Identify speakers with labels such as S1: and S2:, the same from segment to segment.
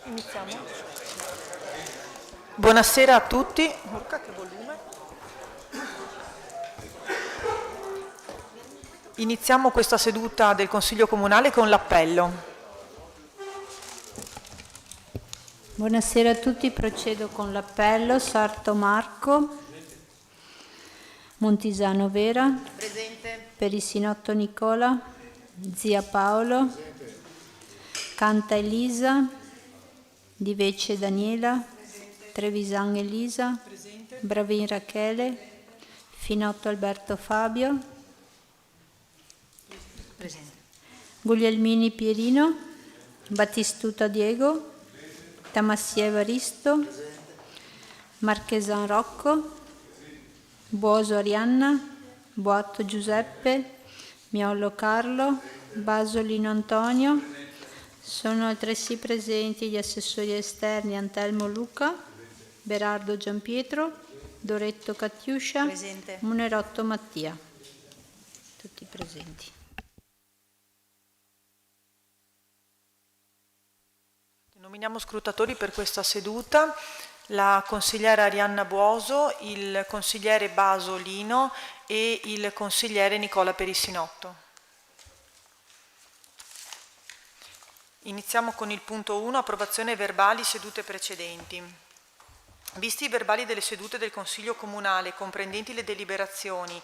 S1: Iniziamo. Buonasera a tutti. Urca, che volume. Iniziamo questa seduta del Consiglio Comunale con l'appello.
S2: Buonasera a tutti, procedo con l'appello. Sarto Marco. Montisano Vera.
S3: Presente.
S2: Perisinotto Nicola. Zia Paolo. Canta Elisa. Di Vece Daniela. Trevisan Elisa. Bravin Rachele. Finotto Alberto Fabio.
S3: Presente.
S2: Guglielmini Pierino. Battistuta Diego. Tamassia Evaristo. Marchesan Rocco. Buoso Arianna. Boatto Giuseppe. Miollo Carlo. Basolino Antonio. Sono altresì presenti gli assessori esterni Antelmo Luca, Berardo Giampietro, Doretto Catiuscia,
S3: Presente.
S2: Munerotto Mattia. Tutti presenti.
S1: Nominiamo scrutatori per questa seduta la consigliera Arianna Buoso, il consigliere Basolino e il consigliere Nicola Perissinotto. Iniziamo con il punto 1, approvazione verbali sedute precedenti. Visti i verbali delle sedute del Consiglio Comunale comprendenti le deliberazioni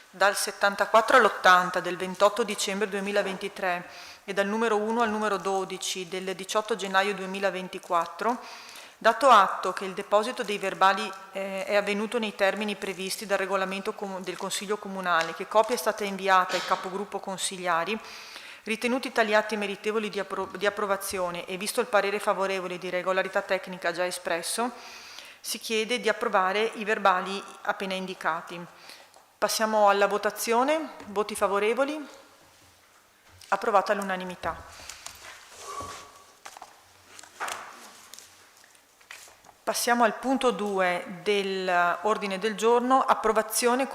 S1: dal 74 all'80 del 28 dicembre 2023 e dal numero 1 al numero 12 del 18 gennaio 2024, dato atto che il deposito dei verbali è avvenuto nei termini previsti dal regolamento del Consiglio Comunale, che copia è stata inviata ai capogruppo consigliari, ritenuti tali atti meritevoli di approvazione e visto il parere favorevole di regolarità tecnica già espresso, si chiede di approvare i verbali appena indicati. Passiamo alla votazione. Voti favorevoli? Approvata all'unanimità. Passiamo al punto 2 dell'ordine del giorno, approvazione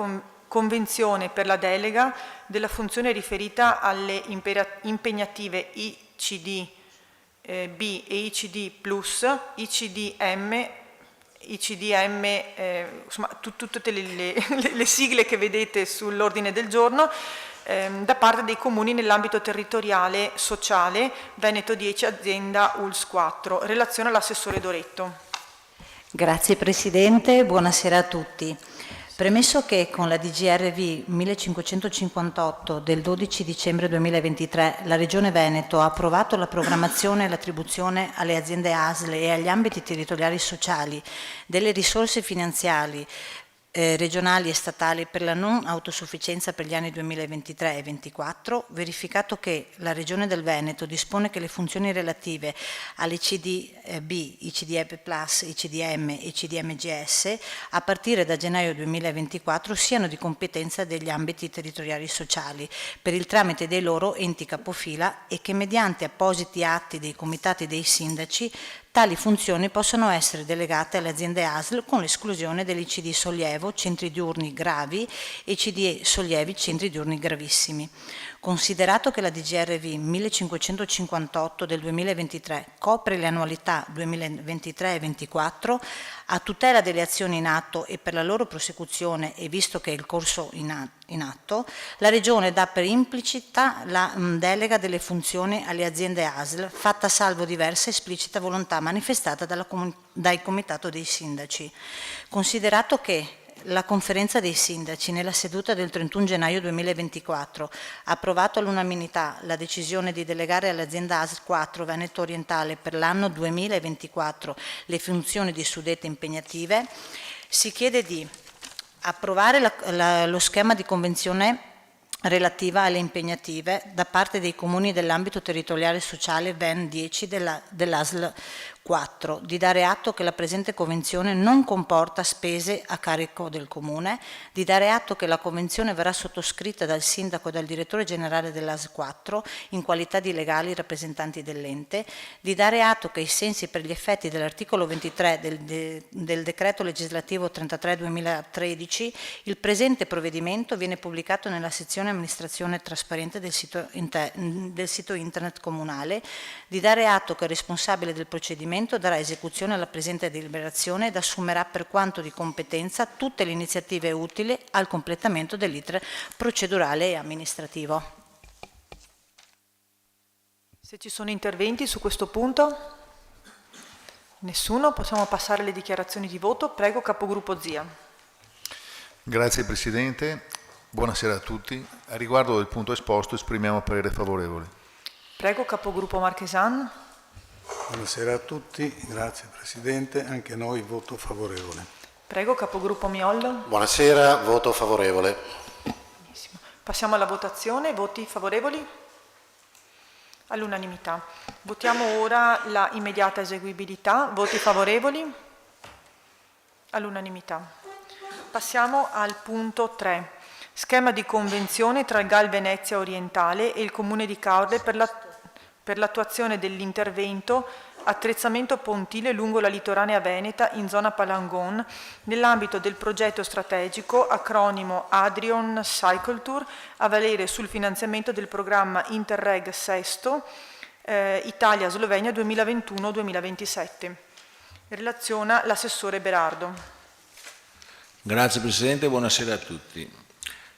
S1: convenzione per la delega della funzione riferita alle impegnative ICD B e ICD Plus, ICDM, insomma tutte le sigle che vedete sull'ordine del giorno, da parte dei comuni nell'ambito territoriale sociale Veneto 10 azienda ULS 4. Relazione all'assessore Doretto.
S3: Grazie Presidente, buonasera a tutti. Premesso che con la DGRV 1558 del 12 dicembre 2023 la Regione Veneto ha approvato la programmazione e l'attribuzione alle aziende ASL e agli ambiti territoriali sociali delle risorse finanziarie regionali e statali per la non autosufficienza per gli anni 2023 e 2024, verificato che la Regione del Veneto dispone che le funzioni relative all'ICD-B, ICDE Plus, ICDM e ICDMGS a partire da gennaio 2024 siano di competenza degli ambiti territoriali sociali per il tramite dei loro enti capofila e che mediante appositi atti dei comitati dei sindaci tali funzioni possono essere delegate alle aziende ASL con l'esclusione dell'ICD sollievo, centri diurni gravi e ICD sollievi, centri diurni gravissimi. Considerato che la DGRV 1558 del 2023 copre le annualità 2023 e 2024, a tutela delle azioni in atto e per la loro prosecuzione e visto che è il corso in atto, la Regione dà per implicita la delega delle funzioni alle aziende ASL, fatta salvo diversa esplicita volontà manifestata dal Comitato dei Sindaci. Considerato che la Conferenza dei Sindaci nella seduta del 31 gennaio 2024 ha approvato all'unanimità la decisione di delegare all'azienda ASL 4 Veneto Orientale per l'anno 2024 le funzioni di suddette impegnative, si chiede di approvare lo schema di convenzione relativa alle impegnative da parte dei comuni dell'ambito territoriale sociale VEN 10 dell'ASL 4. Di dare atto che la presente convenzione non comporta spese a carico del Comune. Di dare atto che la convenzione verrà sottoscritta dal Sindaco e dal Direttore Generale dell'AS 4 in qualità di legali rappresentanti dell'ente. Di dare atto che ai sensi per gli effetti dell'articolo 23 del Decreto Legislativo 33/2013 il presente provvedimento viene pubblicato nella sezione amministrazione trasparente del sito internet comunale. Di dare atto che il responsabile del procedimento darà esecuzione alla presente deliberazione ed assumerà per quanto di competenza tutte le iniziative utili al completamento dell'iter procedurale e amministrativo.
S1: Se ci sono interventi su questo punto? Nessuno? Possiamo passare alle dichiarazioni di voto. Prego, capogruppo Zia.
S4: Grazie Presidente, buonasera a tutti. A riguardo del punto esposto esprimiamo parere favorevole.
S1: Prego, capogruppo Marchesan.
S5: Buonasera a tutti, grazie Presidente, anche noi voto favorevole.
S1: Prego, capogruppo Miollo.
S6: Buonasera, voto favorevole.
S1: Benissimo. Passiamo alla votazione, voti favorevoli? All'unanimità. Votiamo ora la immediata eseguibilità, voti favorevoli? All'unanimità. Passiamo al punto 3. Schema di convenzione tra il GAL Venezia Orientale e il Comune di Caorle per l'attuazione dell'intervento attrezzamento pontile lungo la litoranea veneta in zona Palangon nell'ambito del progetto strategico acronimo Adrian Cycle Tour a valere sul finanziamento del programma Interreg Sesto Italia-Slovenia 2021-2027. Relaziona l'assessore Berardo.
S7: Grazie Presidente, buonasera a tutti.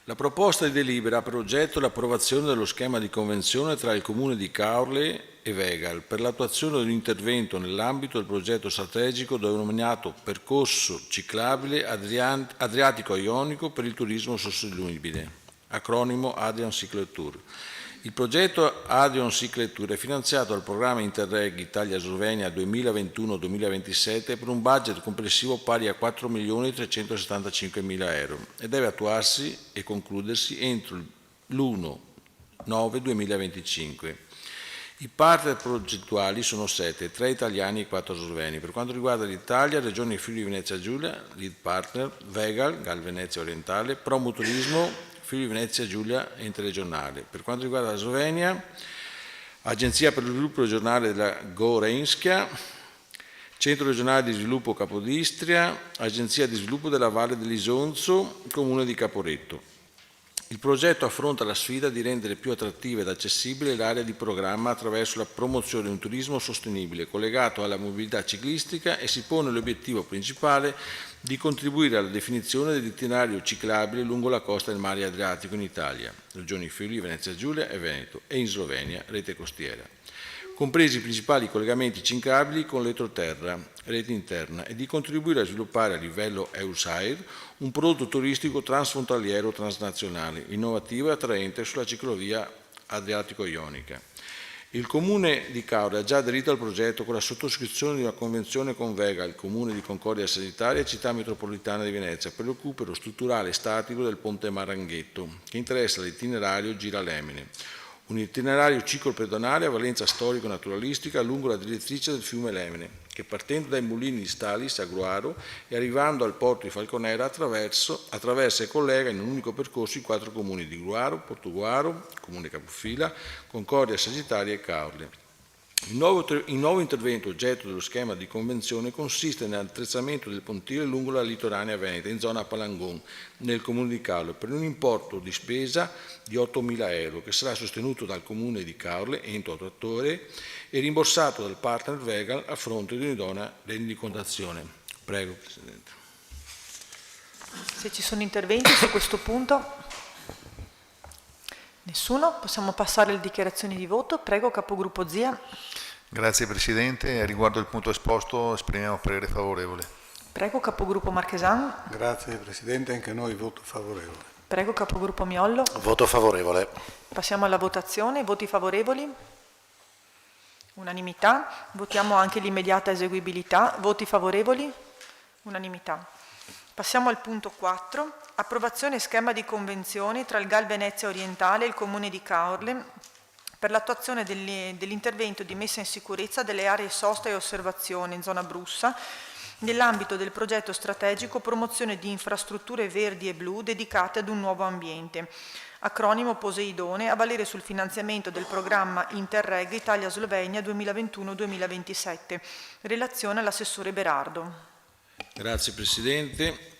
S7: La proposta di delibera ha per oggetto l'approvazione dello schema di convenzione tra il Comune di Caorle e Vegal per l'attuazione di un intervento nell'ambito del progetto strategico denominato Percorso ciclabile Adriatico-Ionico per il turismo sostenibile, acronimo Adrian Cycle Tour. Il progetto Adrian Cycle Tour è finanziato dal programma Interreg Italia-Slovenia 2021-2027 per un budget complessivo pari a 4.375.000 euro e deve attuarsi e concludersi entro l'1/9/2025. I partner progettuali sono 7, 3 italiani e 4 sloveni. Per quanto riguarda l'Italia, Regione Friuli Venezia Giulia, lead partner, Vegal, GAL Venezia Orientale, Promoturismo, Friuli Venezia Giulia interregionale. Per quanto riguarda la Slovenia, Agenzia per lo sviluppo regionale della Gorenjska, Centro regionale di sviluppo Capodistria, Agenzia di sviluppo della Valle dell'Isonzo, Comune di Caporetto. Il progetto affronta la sfida di rendere più attrattiva ed accessibile l'area di programma attraverso la promozione di un turismo sostenibile collegato alla mobilità ciclistica e si pone l'obiettivo principale di contribuire alla definizione dell'itinerario ciclabile lungo la costa del mare Adriatico in Italia, regioni Friuli, Venezia Giulia e Veneto, e in Slovenia, rete costiera, compresi i principali collegamenti ciclabili con l'entroterra, rete interna, e di contribuire a sviluppare a livello EUSAIR un prodotto turistico transfrontaliero transnazionale, innovativo e attraente sulla ciclovia Adriatico-Ionica. Il Comune di Caorle ha già aderito al progetto con la sottoscrizione di una convenzione con Vegal, il Comune di Concordia Sanitaria e Città Metropolitana di Venezia, per il recupero strutturale e statico del Ponte Maranghetto, che interessa l'itinerario Gira Lemene, un itinerario ciclopedonale a valenza storico-naturalistica lungo la direttrice del fiume Lemene, che partendo dai mulini di Stalis a Gruaro e arrivando al porto di Falconera attraversa e collega in un unico percorso i 4 comuni di Gruaro, Portogruaro, Comune Capofila, Concordia Sagittaria e Caorle. Il nuovo intervento oggetto dello schema di convenzione consiste nell'attrezzamento del pontile lungo la litoranea veneta in zona Palangon, nel comune di Caorle, per un importo di spesa di 8.000 euro, che sarà sostenuto dal comune di Caorle, ente attuatore, e rimborsato dal partner Vegal a fronte di un'idonea rendicontazione. Prego, Presidente.
S1: Se ci sono interventi su questo punto? Nessuno? Possiamo passare alle dichiarazioni di voto. Prego, capogruppo Zia.
S4: Grazie Presidente, a riguardo del punto esposto esprimiamo parere favorevole.
S1: Prego, capogruppo Marchesan.
S5: Grazie Presidente, anche noi voto favorevole.
S1: Prego, capogruppo Miollo.
S6: Voto favorevole.
S1: Passiamo alla votazione. Voti favorevoli? Unanimità. Votiamo anche l'immediata eseguibilità. Voti favorevoli? Unanimità. Passiamo al punto 4. Approvazione schema di convenzione tra il GAL Venezia Orientale e il Comune di Caorle per l'attuazione dell'intervento di messa in sicurezza delle aree sosta e osservazione in zona Brussa, nell'ambito del progetto strategico Promozione di infrastrutture verdi e blu dedicate ad un nuovo ambiente, acronimo Poseidone, a valere sul finanziamento del programma Interreg Italia-Slovenia 2021-2027. Relazione all'assessore Berardo.
S7: Grazie Presidente.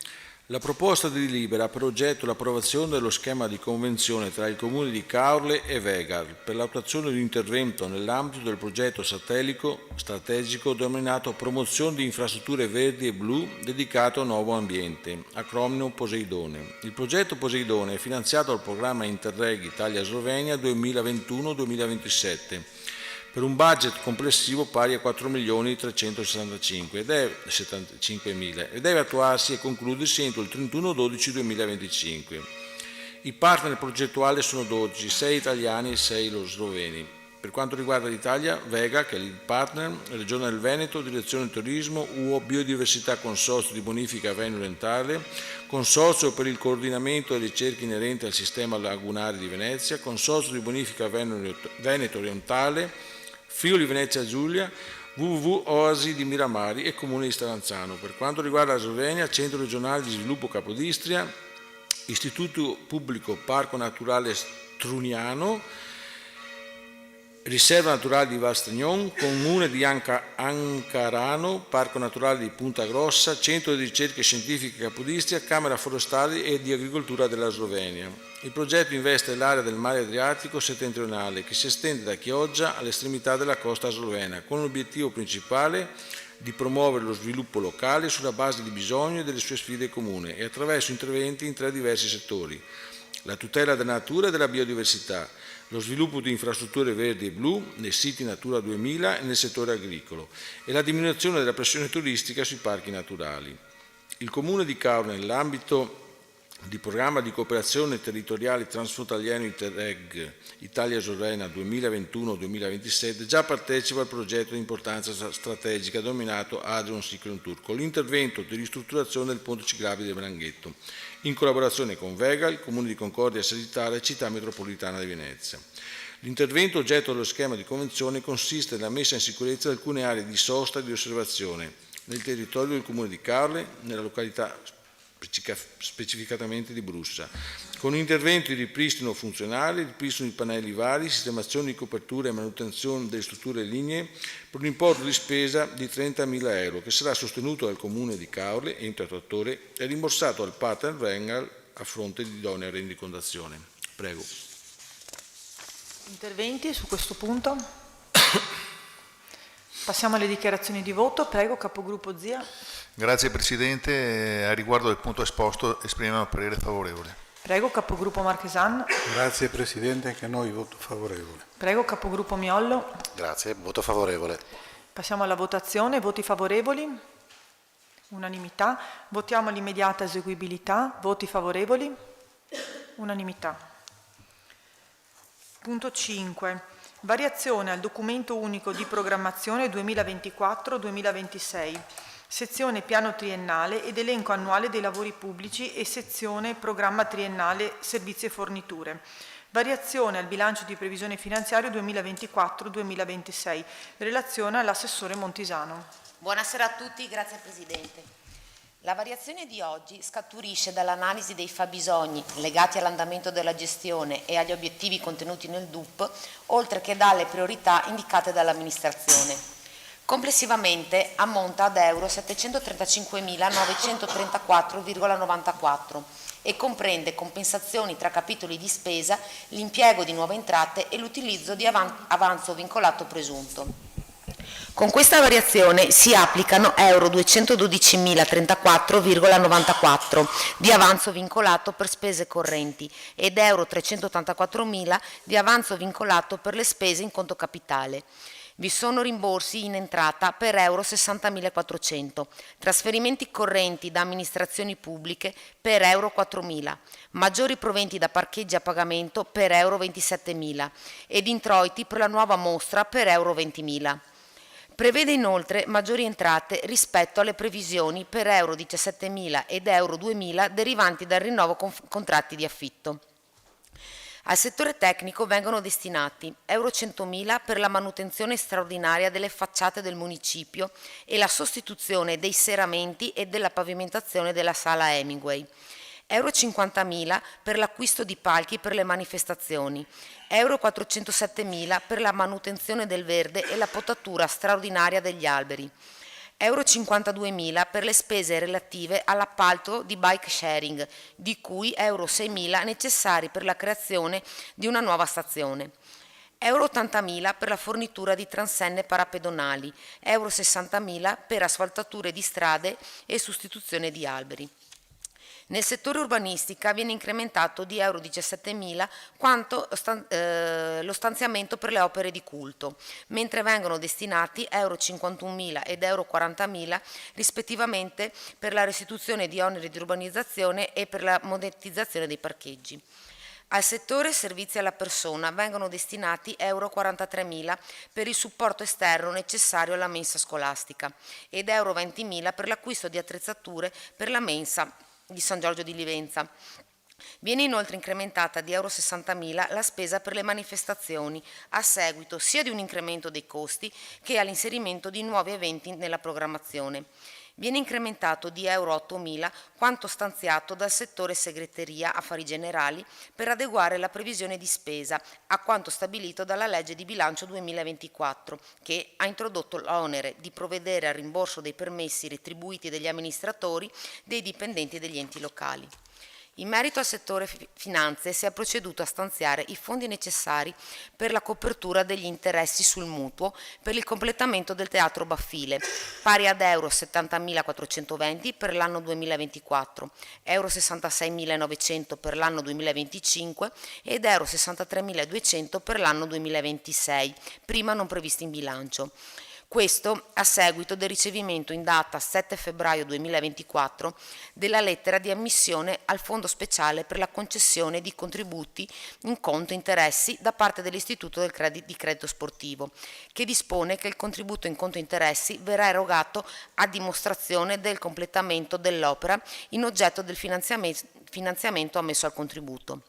S7: La proposta di delibera ha per oggetto l'approvazione dello schema di convenzione tra il Comune di Caorle e Vegal per l'attuazione di un intervento nell'ambito del progetto strategico denominato Promozione di infrastrutture verdi e blu dedicato a nuovo ambiente, acronimo Poseidone. Il progetto Poseidone è finanziato dal programma Interreg Italia-Slovenia 2021-2027 per un budget complessivo pari a 4.365.000 e deve attuarsi e concludersi entro il 31/12/2025. I partner progettuali sono 12, 6 italiani e 6 sloveni. Per quanto riguarda l'Italia, Vega, che è il partner, Regione del Veneto, Direzione Turismo, UO Biodiversità Consorzio di Bonifica Veneto Orientale, Consorzio per il coordinamento delle ricerche inerenti al sistema lagunare di Venezia, Consorzio di Bonifica Veneto Orientale, Friuli Venezia Giulia, www Oasi di Miramari e Comune di Staranzano. Per quanto riguarda la Slovenia, Centro regionale di sviluppo Capodistria, Istituto pubblico Parco naturale Struniano, Riserva naturale di Val Stagnon, Comune di Ancarano, Parco naturale di Punta Grossa, Centro di ricerche scientifiche Capodistria, Camera forestale e di agricoltura della Slovenia. Il progetto investe l'area del mare Adriatico settentrionale che si estende da Chioggia all'estremità della costa slovena, con l'obiettivo principale di promuovere lo sviluppo locale sulla base di bisogni e delle sue sfide comuni e attraverso interventi in 3 diversi settori: la tutela della natura e della biodiversità, lo sviluppo di infrastrutture verdi e blu nei siti Natura 2000 e nel settore agricolo e la diminuzione della pressione turistica sui parchi naturali. Il Comune di Caorle, nell'ambito di programma di cooperazione territoriale transfrontaliero Interreg Italia-Slovenia 2021-2027, già partecipa al progetto di importanza strategica denominato Adrian Cyclone Tour, con l'intervento di ristrutturazione del ponte ciclabile del Branghetto, in collaborazione con Vega, il Comune di Concordia Sagittaria e Città Metropolitana di Venezia. L'intervento oggetto dello schema di convenzione consiste nella messa in sicurezza di alcune aree di sosta e di osservazione nel territorio del Comune di Caorle, nella località specificatamente di Brussa, con interventi di ripristino funzionale, ripristino di pannelli vari, sistemazione di copertura e manutenzione delle strutture lignee per un importo di spesa di 30.000 euro che sarà sostenuto dal Comune di Caorle, ente attuatore, e rimborsato al partner Vengal a fronte di idonea rendicontazione. Prego.
S1: Interventi su questo punto? Passiamo alle dichiarazioni di voto. Prego, capogruppo Zia.
S4: Grazie Presidente. A riguardo del punto esposto esprimiamo parere favorevole.
S1: Prego, capogruppo Marchesan.
S5: Grazie Presidente, anche noi voto favorevole.
S1: Prego, capogruppo Miollo.
S6: Grazie, voto favorevole.
S1: Passiamo alla votazione. Voti favorevoli? Unanimità. Votiamo l'immediata eseguibilità. Voti favorevoli? Unanimità. Punto 5. Variazione al documento unico di programmazione 2024-2026. Sezione piano triennale ed elenco annuale dei lavori pubblici e sezione programma triennale servizi e forniture. Variazione al bilancio di previsione finanziario 2024-2026. Relazione all'assessore Montisano.
S8: Buonasera a tutti, grazie Presidente. La variazione di oggi scaturisce dall'analisi dei fabbisogni legati all'andamento della gestione e agli obiettivi contenuti nel DUP, oltre che dalle priorità indicate dall'amministrazione. Complessivamente ammonta ad euro 735.934,94 e comprende compensazioni tra capitoli di spesa, l'impiego di nuove entrate e l'utilizzo di avanzo vincolato presunto. Con questa variazione si applicano euro 212.034,94 di avanzo vincolato per spese correnti ed euro 384.000 di avanzo vincolato per le spese in conto capitale. Vi sono rimborsi in entrata per euro 60.400, trasferimenti correnti da amministrazioni pubbliche per euro 4.000, maggiori proventi da parcheggi a pagamento per euro 27.000 ed introiti per la nuova mostra per euro 20.000. Prevede inoltre maggiori entrate rispetto alle previsioni per euro 17.000 ed euro 2.000 derivanti dal rinnovo contratti di affitto. Al settore tecnico vengono destinati euro 100.000 per la manutenzione straordinaria delle facciate del municipio e la sostituzione dei serramenti e della pavimentazione della sala Hemingway, euro 50.000 per l'acquisto di palchi per le manifestazioni, euro 407.000 per la manutenzione del verde e la potatura straordinaria degli alberi, euro 52.000 per le spese relative all'appalto di bike sharing, di cui euro 6.000 necessari per la creazione di una nuova stazione, euro 80.000 per la fornitura di transenne parapedonali, euro 60.000 per asfaltature di strade e sostituzione di alberi. Nel settore urbanistica viene incrementato di euro 17.000 quanto lo stanziamento per le opere di culto, mentre vengono destinati euro 51.000 ed euro 40.000 rispettivamente per la restituzione di oneri di urbanizzazione e per la monetizzazione dei parcheggi. Al settore servizi alla persona vengono destinati euro 43.000 per il supporto esterno necessario alla mensa scolastica ed euro 20.000 per l'acquisto di attrezzature per la mensa di San Giorgio di Livenza. Viene inoltre incrementata di euro 60.000 la spesa per le manifestazioni a seguito sia di un incremento dei costi che all'inserimento di nuovi eventi nella programmazione. Viene incrementato di euro 8.000 quanto stanziato dal settore segreteria affari generali per adeguare la previsione di spesa a quanto stabilito dalla legge di bilancio 2024, che ha introdotto l'onere di provvedere al rimborso dei permessi retribuiti dagli amministratori dei dipendenti degli enti locali. In merito al settore finanze si è proceduto a stanziare i fondi necessari per la copertura degli interessi sul mutuo per il completamento del Teatro Baffile, pari ad euro 70.420 per l'anno 2024, euro 66.900 per l'anno 2025 ed euro 63.200 per l'anno 2026, prima non previsti in bilancio. Questo a seguito del ricevimento in data 7 febbraio 2024 della lettera di ammissione al Fondo Speciale per la concessione di contributi in conto interessi da parte dell'Istituto di Credito Sportivo, che dispone che il contributo in conto interessi verrà erogato a dimostrazione del completamento dell'opera in oggetto del finanziamento ammesso al contributo.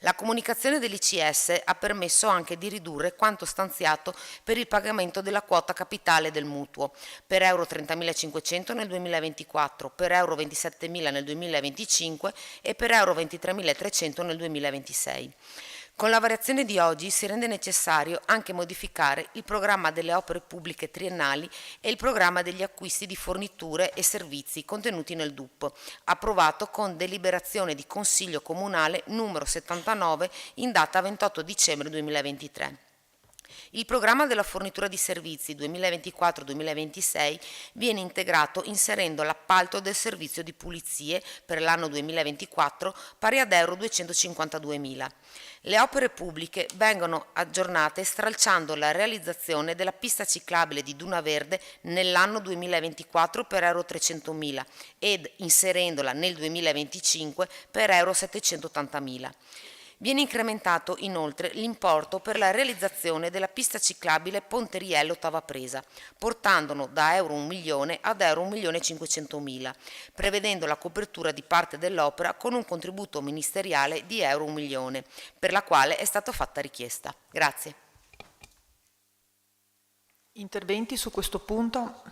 S8: La comunicazione dell'ICS ha permesso anche di ridurre quanto stanziato per il pagamento della quota capitale del mutuo, per euro 30.500 nel 2024, per euro 27.000 nel 2025 e per euro 23.300 nel 2026. Con la variazione di oggi si rende necessario anche modificare il programma delle opere pubbliche triennali e il programma degli acquisti di forniture e servizi contenuti nel DUP, approvato con deliberazione di Consiglio Comunale numero 79 in data 28 dicembre 2023. Il programma della fornitura di servizi 2024-2026 viene integrato inserendo l'appalto del servizio di pulizie per l'anno 2024 pari ad euro 252.000. Le opere pubbliche vengono aggiornate stralciando la realizzazione della pista ciclabile di Duna Verde nell'anno 2024 per euro 300.000 ed inserendola nel 2025 per euro 780.000. Viene incrementato inoltre l'importo per la realizzazione della pista ciclabile Ponte Riello Ottava Presa, portandolo da euro 1 milione ad euro 1.500.000, prevedendo la copertura di parte dell'opera con un contributo ministeriale di euro 1 milione, per la quale è stata fatta richiesta. Grazie.
S1: Interventi su questo punto?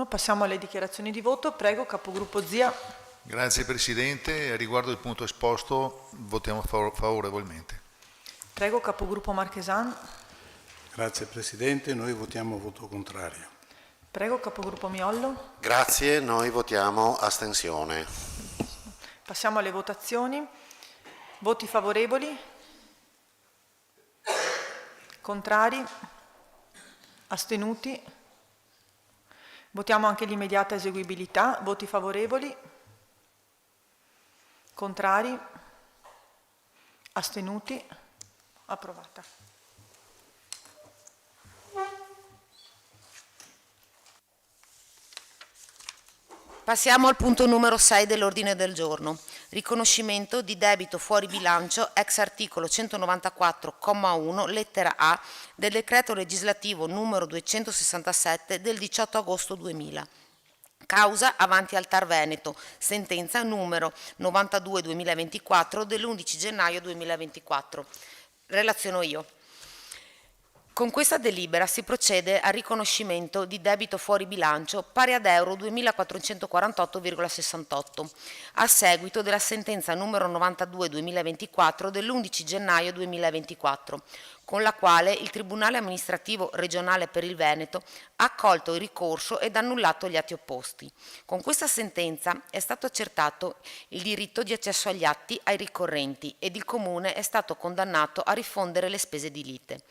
S1: Passiamo alle dichiarazioni di voto. Prego, capogruppo Zia.
S4: Grazie Presidente. Riguardo il punto esposto votiamo favorevolmente.
S1: Prego, capogruppo Marchesan.
S5: Grazie Presidente, noi votiamo voto contrario.
S1: Prego, capogruppo Miollo.
S6: Grazie, noi votiamo astensione.
S1: Passiamo alle votazioni. Voti favorevoli? Contrari? Astenuti? Votiamo anche l'immediata eseguibilità. Voti favorevoli? Contrari? Astenuti? Approvata.
S8: Passiamo al punto numero 6 dell'ordine del giorno. Riconoscimento di debito fuori bilancio ex articolo 194,1 lettera A del decreto legislativo numero 267 del 18 agosto 2000. Causa avanti al TAR Veneto, sentenza numero 92/2024 dell'11 gennaio 2024. Relaziono io. Con questa delibera si procede al riconoscimento di debito fuori bilancio pari ad euro 2.448,68 a seguito della sentenza numero 92/2024 dell'11 gennaio 2024, con la quale il Tribunale amministrativo regionale per il Veneto ha accolto il ricorso ed annullato gli atti opposti. Con questa sentenza è stato accertato il diritto di accesso agli atti ai ricorrenti ed il Comune è stato condannato a rifondere le spese di lite.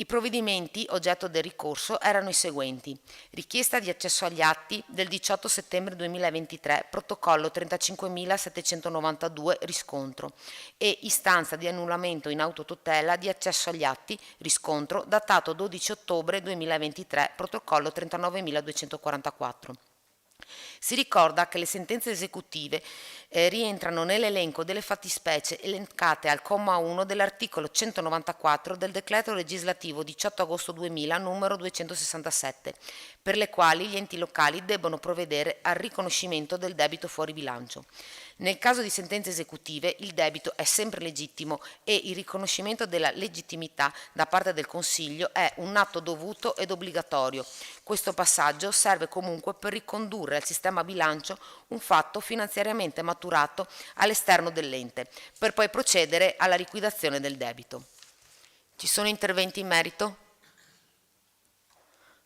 S8: I provvedimenti oggetto del ricorso erano i seguenti: richiesta di accesso agli atti del 18 settembre 2023, protocollo 35.792 riscontro, e istanza di annullamento in autotutela di accesso agli atti riscontro datato 12 ottobre 2023, protocollo 39.244. Si ricorda che le sentenze esecutive rientrano nell'elenco delle fattispecie elencate al comma 1 dell'articolo 194 del decreto legislativo 18 agosto 2000 numero 267, per le quali gli enti locali debbono provvedere al riconoscimento del debito fuori bilancio. Nel caso di sentenze esecutive il debito è sempre legittimo e il riconoscimento della legittimità da parte del Consiglio è un atto dovuto ed obbligatorio. Questo passaggio serve comunque per ricondurre al sistema bilancio un fatto finanziariamente maturato all'esterno dell'ente, per poi procedere alla liquidazione del debito. Ci sono interventi in merito?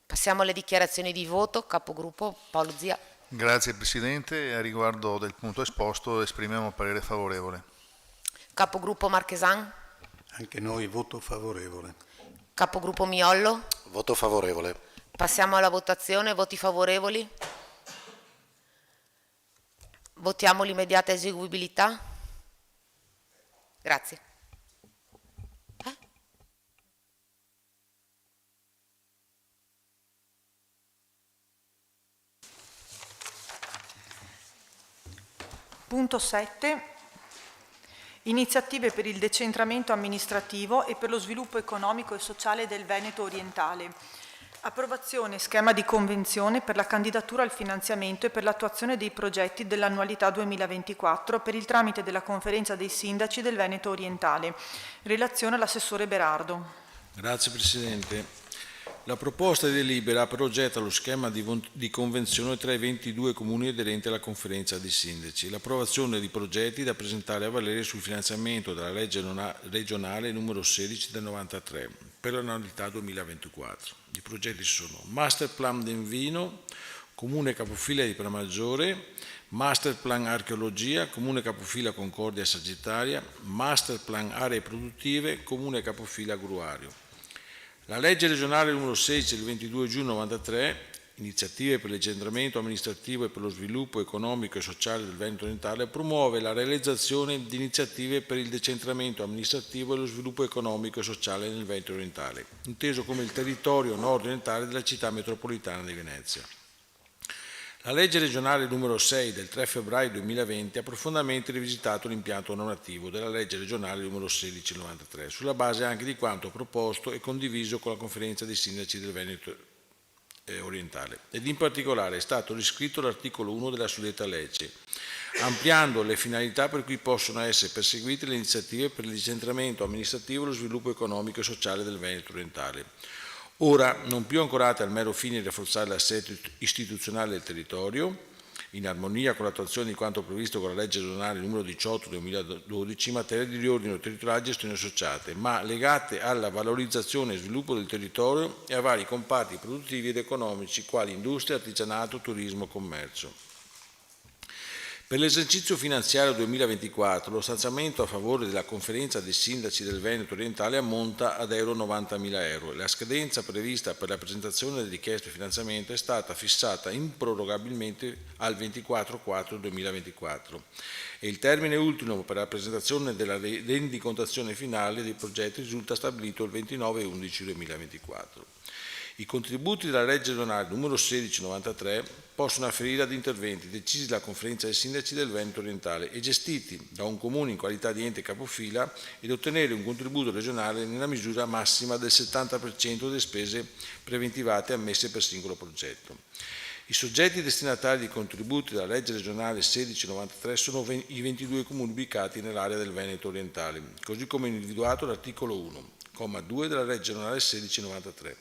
S8: Passiamo alle dichiarazioni di voto. Capogruppo Paolo Zia.
S4: Grazie Presidente. A riguardo del punto esposto esprimiamo parere favorevole.
S8: Capogruppo Marchesan.
S5: Anche noi voto favorevole.
S8: Capogruppo Miollo.
S6: Voto favorevole.
S8: Passiamo alla votazione. Voti favorevoli? Votiamo l'immediata eseguibilità. Grazie.
S1: Punto 7. Iniziative per il decentramento amministrativo e per lo sviluppo economico e sociale del Veneto orientale. Approvazione schema di convenzione per la candidatura al finanziamento e per l'attuazione dei progetti dell'annualità 2024 per il tramite della Conferenza dei Sindaci del Veneto orientale. Relazione all'assessore Berardo.
S7: Grazie Presidente. La proposta di delibera ha per oggetto lo schema di convenzione tra i 22 comuni aderenti alla conferenza dei sindaci, l'approvazione di progetti da presentare a valere sul finanziamento della legge regionale numero 16 del 93 per l'annualità 2024. I progetti sono Master Plan d'Envino, Comune Capofila di Pramaggiore, Master Plan Archeologia, Comune Capofila Concordia Sagittaria, Master Plan Aree Produttive, Comune Capofila Gruario. La legge regionale numero 16 del 22 giugno 93, iniziative per il decentramento amministrativo e per lo sviluppo economico e sociale del Veneto orientale, promuove la realizzazione di iniziative per il decentramento amministrativo e lo sviluppo economico e sociale nel Veneto orientale, inteso come il territorio nord-orientale della città metropolitana di Venezia. La legge regionale numero 6 del 3 febbraio 2020 ha profondamente rivisitato l'impianto normativo della legge regionale numero 16 del 93, sulla base anche di quanto proposto e condiviso con la conferenza dei sindaci del Veneto orientale, ed in particolare è stato riscritto l'articolo 1 della suddetta legge, ampliando le finalità per cui possono essere perseguite le iniziative per il decentramento amministrativo e lo sviluppo economico e sociale del Veneto orientale, ora non più ancorate al mero fine di rafforzare l'assetto istituzionale del territorio, in armonia con l'attuazione di quanto previsto con la legge regionale numero 18 2012 in materia di riordino territoriale e gestioni associate, ma legate alla valorizzazione e sviluppo del territorio e a vari comparti produttivi ed economici quali industria, artigianato, turismo, commercio. Per l'esercizio finanziario 2024 lo stanziamento a favore della conferenza dei sindaci del Veneto orientale ammonta ad euro 90.000 euro. La scadenza prevista per la presentazione delle richieste di finanziamento è stata fissata improrogabilmente al 24/4/2024 e il termine ultimo per la presentazione della rendicontazione finale dei progetti risulta stabilito il 29/11/2024. I contributi della legge regionale numero 1693 possono afferire ad interventi decisi dalla conferenza dei sindaci del Veneto orientale e gestiti da un comune in qualità di ente capofila ed ottenere un contributo regionale nella misura massima del 70% delle spese preventivate ammesse per singolo progetto. I soggetti destinatari di contributi dalla legge regionale 1693 sono i 22 comuni ubicati nell'area del Veneto orientale, così come individuato all'articolo 1, comma 2 della legge regionale 1693,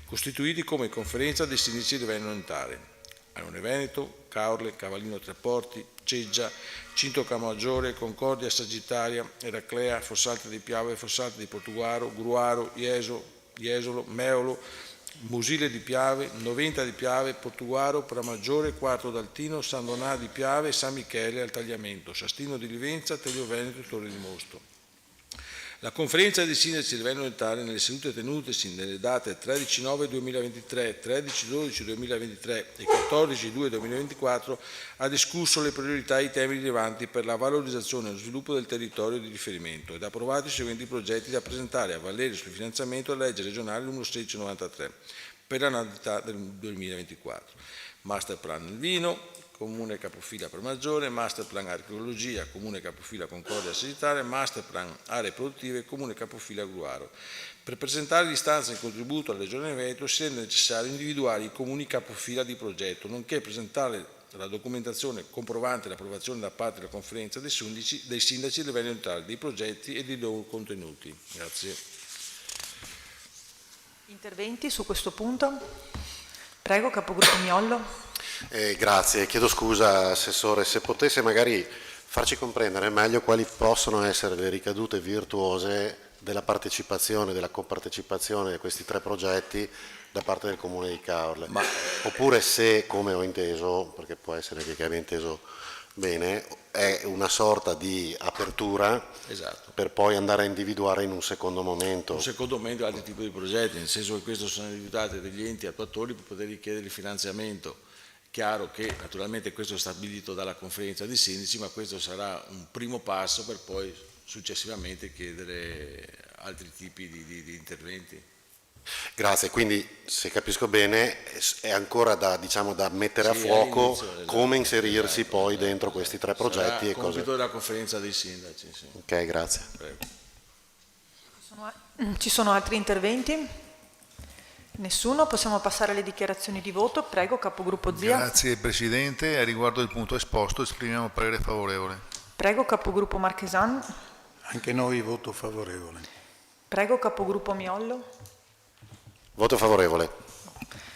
S7: costituiti come conferenza dei sindaci del Veneto orientale: Alone Veneto, Caorle, Cavallino Treporti, Ceggia, Cinto Camaggiore, Concordia, Sagittaria, Eraclea, Fossalta di Piave, Fossalta di Portuguaro, Gruaro, Jesolo, Meolo, Musile di Piave, Noventa di Piave, Portuguaro, Pramaggiore, Quarto d'Altino, San Donà di Piave, San Michele al Tagliamento, Sastino di Livenza, Telio Veneto e Torre di Mosto. La conferenza dei sindaci del Veneto orientale, nelle sedute tenutesi nelle date 13/9/2023, 13/12/2023 e 14/2/2024, ha discusso le priorità e i temi rilevanti per la valorizzazione e lo sviluppo del territorio di riferimento ed ha approvato i seguenti progetti da presentare a valere sul finanziamento della legge regionale numero 1693 per l'annualità del 2024. Master Plan del Vino, Comune capofila Pramaggiore, Master Plan Archeologia, Comune capofila Concordia Sagittaria, Master Plan Aree Produttive, Comune capofila Gruaro. Per presentare l'istanza in contributo alla Regione Veneto si rende necessario individuare i comuni capofila di progetto, nonché presentare la documentazione comprovante l'approvazione da parte della conferenza dei sindaci del Veneto orientale dei progetti e dei loro contenuti. Grazie.
S1: Interventi su questo punto? Prego, capogruppo Miollo.
S6: Grazie, chiedo scusa Assessore, se potesse magari farci comprendere meglio quali possono essere le ricadute virtuose della partecipazione, della compartecipazione a questi 3 progetti da parte del Comune di Caorle. Oppure se, come ho inteso, perché può essere che abbia inteso bene, è una sorta di apertura, esatto, per poi andare a individuare in un secondo momento.
S7: Un secondo momento altri tipi di progetti, nel senso che questi sono individuati degli enti attuatori per poter richiedere il finanziamento. Chiaro che naturalmente questo è stabilito dalla conferenza dei sindaci, ma questo sarà un primo passo per poi successivamente chiedere altri tipi di interventi.
S6: Grazie, quindi se capisco bene è ancora da mettere a fuoco come inserirsi poi dentro questi 3 progetti.
S7: Sarà compito della conferenza dei sindaci. Sì.
S6: Ok, grazie.
S7: Prego.
S1: Ci sono altri interventi? Nessuno? Possiamo passare alle dichiarazioni di voto. Prego, capogruppo Zia.
S4: Grazie Presidente. A riguardo del punto esposto esprimiamo parere favorevole.
S1: Prego, capogruppo Marchesan.
S5: Anche noi voto favorevole.
S1: Prego, capogruppo Miollo.
S6: Voto favorevole.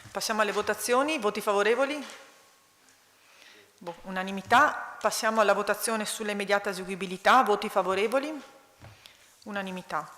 S1: Passiamo alle votazioni. Voti favorevoli? Unanimità. Passiamo alla votazione sull'immediata eseguibilità. Voti favorevoli? Unanimità.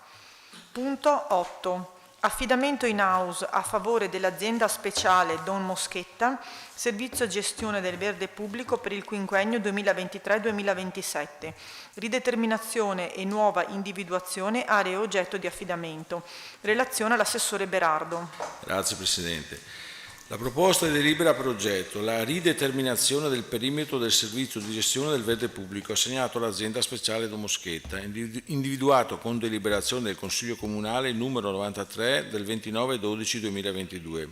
S1: Punto 8. Affidamento in house a favore dell'azienda speciale Don Moschetta, servizio gestione del verde pubblico per il quinquennio 2023-2027, rideterminazione e nuova individuazione aree oggetto di affidamento. Relazione all'assessore Berardo.
S7: Grazie Presidente. La proposta di delibera per oggetto la rideterminazione del perimetro del servizio di gestione del verde pubblico assegnato all'azienda speciale Don Moschetta, individuato con deliberazione del Consiglio Comunale numero 93 del 29/12/2022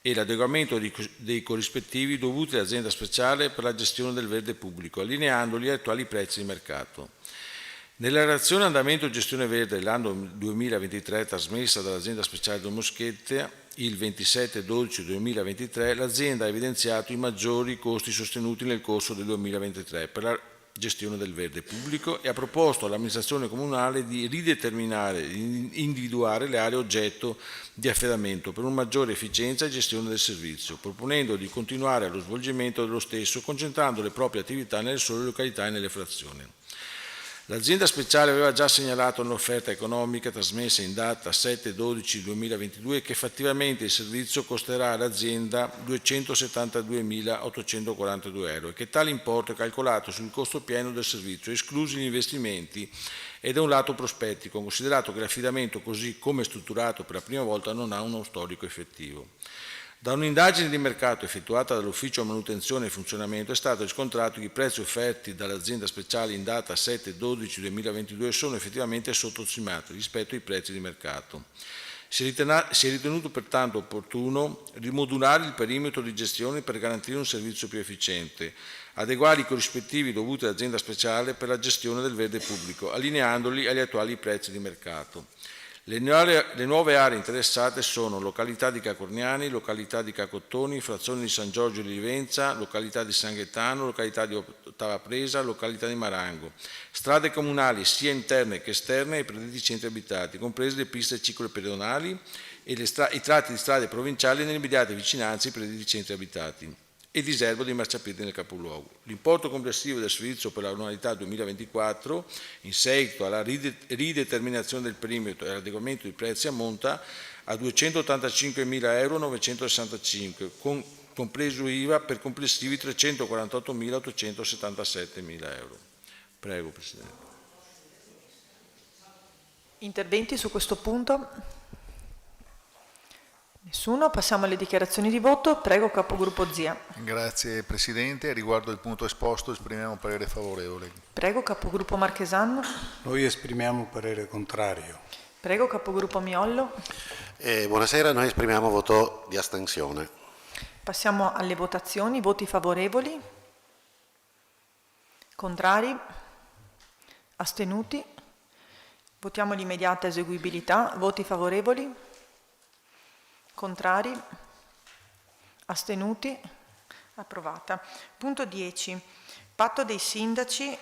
S7: e l'adeguamento dei corrispettivi dovuti all'azienda speciale per la gestione del verde pubblico, allineandoli agli attuali prezzi di mercato. Nella relazione andamento gestione verde dell'anno 2023 trasmessa dall'azienda speciale Don Moschetta il 27/12/2023, l'azienda ha evidenziato i maggiori costi sostenuti nel corso del 2023 per la gestione del verde pubblico e ha proposto all'amministrazione comunale di rideterminare e individuare le aree oggetto di affidamento per una maggiore efficienza e gestione del servizio, proponendo di continuare allo svolgimento dello stesso concentrando le proprie attività nelle sole località e nelle frazioni. L'azienda speciale aveva già segnalato un'offerta economica trasmessa in data 7/12/2022 che effettivamente il servizio costerà all'azienda 272.842 euro e che tale importo è calcolato sul costo pieno del servizio, esclusi gli investimenti e da un lato prospettico, considerato che l'affidamento così come strutturato per la prima volta non ha uno storico effettivo. Da un'indagine di mercato effettuata dall'Ufficio Manutenzione e Funzionamento è stato riscontrato che i prezzi offerti dall'azienda speciale in data 7/12/2022 sono effettivamente sottostimati rispetto ai prezzi di mercato. Si è ritenuto pertanto opportuno rimodulare il perimetro di gestione per garantire un servizio più efficiente, adeguare i corrispettivi dovuti all'azienda speciale per la gestione del verde pubblico, allineandoli agli attuali prezzi di mercato. Le nuove aree interessate sono località di Cacorniani, località di Cacottoni, frazione di San Giorgio di Livenza, località di San Gaetano, località di Ottava Presa, località di Marango. Strade comunali sia interne che esterne ai predetti centri abitati, comprese le piste ciclo pedonali e i tratti di strade provinciali nelle immediate vicinanze ai predetti centri abitati e diserbo dei marciapiedi nel capoluogo. L'importo complessivo del servizio per l'annualità 2024, in seguito alla rideterminazione del perimetro e all'adeguamento dei prezzi, ammonta a 285.965 euro, compreso IVA, per complessivi 348.877 euro. Prego, Presidente.
S1: Interventi su questo punto? Nessuno. Passiamo alle dichiarazioni di voto. Prego, capogruppo Zia.
S4: Grazie Presidente. Riguardo il punto esposto esprimiamo parere favorevole.
S1: Prego, capogruppo Marchesanno.
S5: Noi esprimiamo parere contrario.
S1: Prego, capogruppo Miollo.
S6: Buonasera, noi esprimiamo voto di astensione.
S1: Passiamo alle votazioni. Voti favorevoli? Contrari? Astenuti? Votiamo l'immediata eseguibilità. Voti favorevoli? Contrari? Astenuti? Approvata. Punto 10. Patto dei sindaci.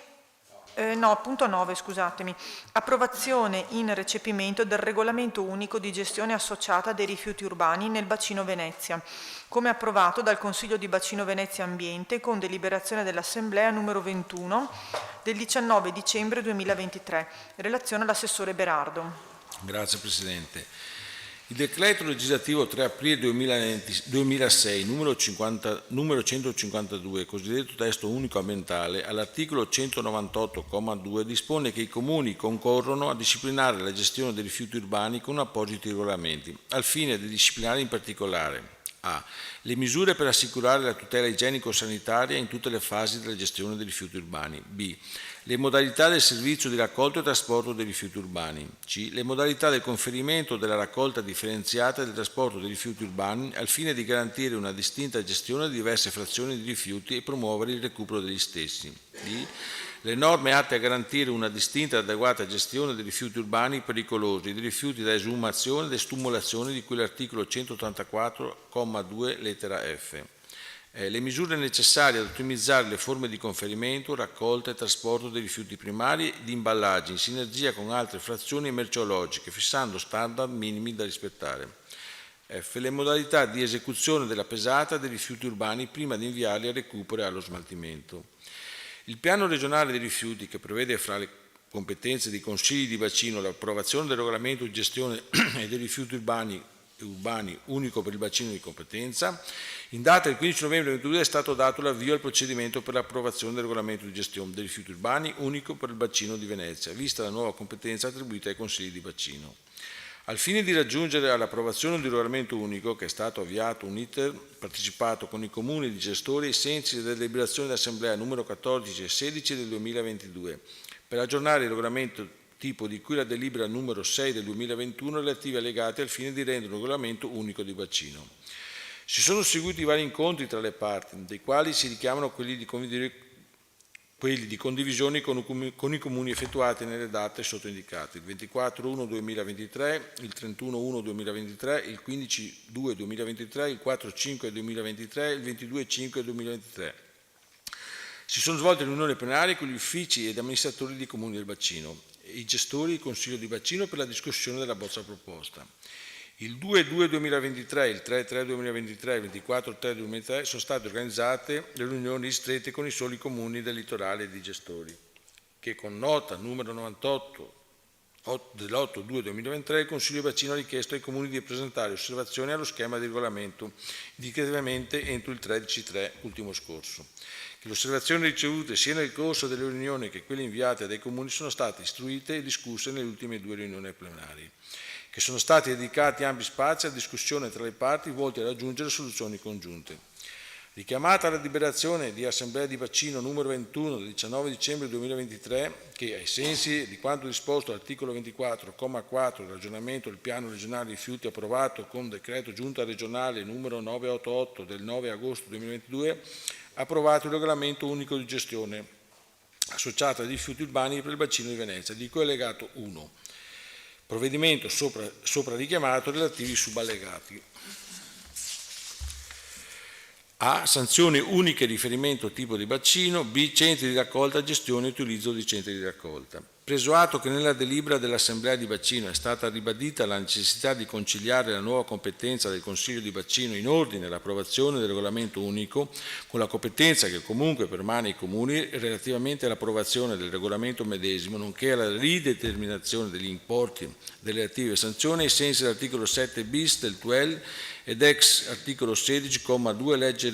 S1: Punto 9, scusatemi. Approvazione in recepimento del regolamento unico di gestione associata dei rifiuti urbani nel Bacino Venezia, come approvato dal Consiglio di Bacino Venezia Ambiente con deliberazione dell'Assemblea numero 21 del 19 dicembre 2023. Relazione all'assessore Berardo.
S7: Grazie Presidente. Il decreto legislativo 3 aprile 2006, numero 152, cosiddetto testo unico ambientale, all'articolo 198,2 dispone che i comuni concorrono a disciplinare la gestione dei rifiuti urbani con appositi regolamenti, al fine di disciplinare in particolare a. Le misure per assicurare la tutela igienico-sanitaria in tutte le fasi della gestione dei rifiuti urbani. B. Le modalità del servizio di raccolta e trasporto dei rifiuti urbani. C. Le modalità del conferimento della raccolta differenziata e del trasporto dei rifiuti urbani al fine di garantire una distinta gestione di diverse frazioni di rifiuti e promuovere il recupero degli stessi. D. Le norme atte a garantire una distinta e adeguata gestione dei rifiuti urbani pericolosi, dei rifiuti da esumazione e da stumolazione di cui l'articolo 184,2 lettera F. Le misure necessarie ad ottimizzare le forme di conferimento, raccolta e trasporto dei rifiuti primari e di imballaggi in sinergia con altre frazioni merceologiche, fissando standard minimi da rispettare. F. Le modalità di esecuzione della pesata dei rifiuti urbani prima di inviarli al recupero e allo smaltimento. Il piano regionale dei rifiuti, che prevede fra le competenze dei consigli di bacino l'approvazione del regolamento di gestione dei rifiuti urbani unico per il bacino di competenza, in data del 15 novembre 2022 è stato dato l'avvio al procedimento per l'approvazione del regolamento di gestione dei rifiuti urbani unico per il bacino di Venezia, vista la nuova competenza attribuita ai consigli di bacino. Al fine di raggiungere all'approvazione del regolamento unico, che è stato avviato un iter partecipato con i comuni di gestori ai sensi delle deliberazioni dell'Assemblea numero 14 e 16 del 2022, per aggiornare il regolamento tipo di cui la delibera numero 6 del 2021 relative allegati al fine di rendere un regolamento unico di bacino. Si sono seguiti vari incontri tra le parti, dei quali si richiamano quelli di condivisione con i comuni effettuati nelle date sottoindicate, il 24/1/2023, il 31/1/2023, il 15/2/2023, il 4/5/2023 e il 22/5/2023. Si sono svolte riunioni plenarie con gli uffici ed amministratori dei comuni del bacino e i gestori del Consiglio di bacino per la discussione della bozza proposta. Il 2/2/2023, il 3/3/2023 e il 24/3/2023 sono state organizzate le riunioni ristrette con i soli comuni del litorale di gestori, che con nota numero 98 dell'8/2/2023 il Consiglio di bacino ha richiesto ai comuni di presentare osservazioni allo schema di regolamento indicativamente entro il 13/3 ultimo scorso. Che le osservazioni ricevute sia nel corso delle riunioni che quelle inviate dai comuni sono state istruite e discusse nelle ultime 2 riunioni plenarie, che sono stati dedicati ampi spazi a discussione tra le parti volti a raggiungere soluzioni congiunte. Richiamata la deliberazione di Assemblea di Bacino numero 21 del 19 dicembre 2023, che ai sensi di quanto disposto all'articolo 24,4 del ragionamento del piano regionale rifiuti approvato con decreto giunta regionale numero 988 del 9 agosto 2022, ha approvato il regolamento unico di gestione associata ai rifiuti urbani per il bacino di Venezia, di cui è allegato 1. provvedimento sopra richiamato relativi suballegati. A. Sanzioni uniche riferimento tipo di bacino. B. Centri di raccolta, gestione e utilizzo di centri di raccolta. Preso atto che nella delibera dell'Assemblea di Bacino è stata ribadita la necessità di conciliare la nuova competenza del Consiglio di Bacino in ordine all'approvazione del regolamento unico con la competenza che comunque permane ai Comuni relativamente all'approvazione del regolamento medesimo, nonché alla rideterminazione degli importi delle relative sanzioni ai sensi dell'articolo 7 bis del TUEL ed ex articolo 16,2 legge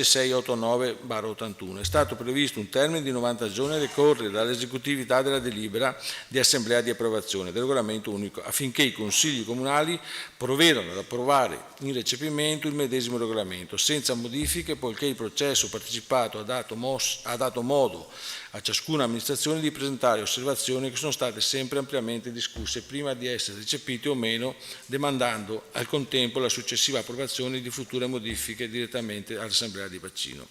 S7: 689/81. È stato previsto un termine di 90 giorni a decorrere dall'esecutività della delibera di assemblea di approvazione del regolamento unico affinché i consigli comunali provvedano ad approvare in recepimento il medesimo regolamento senza modifiche, poiché il processo partecipato ha dato modo a ciascuna amministrazione di presentare osservazioni che sono state sempre ampiamente discusse prima di essere recepite o meno, demandando al contempo la successiva approvazione di future modifiche direttamente all'Assemblea di Bacino.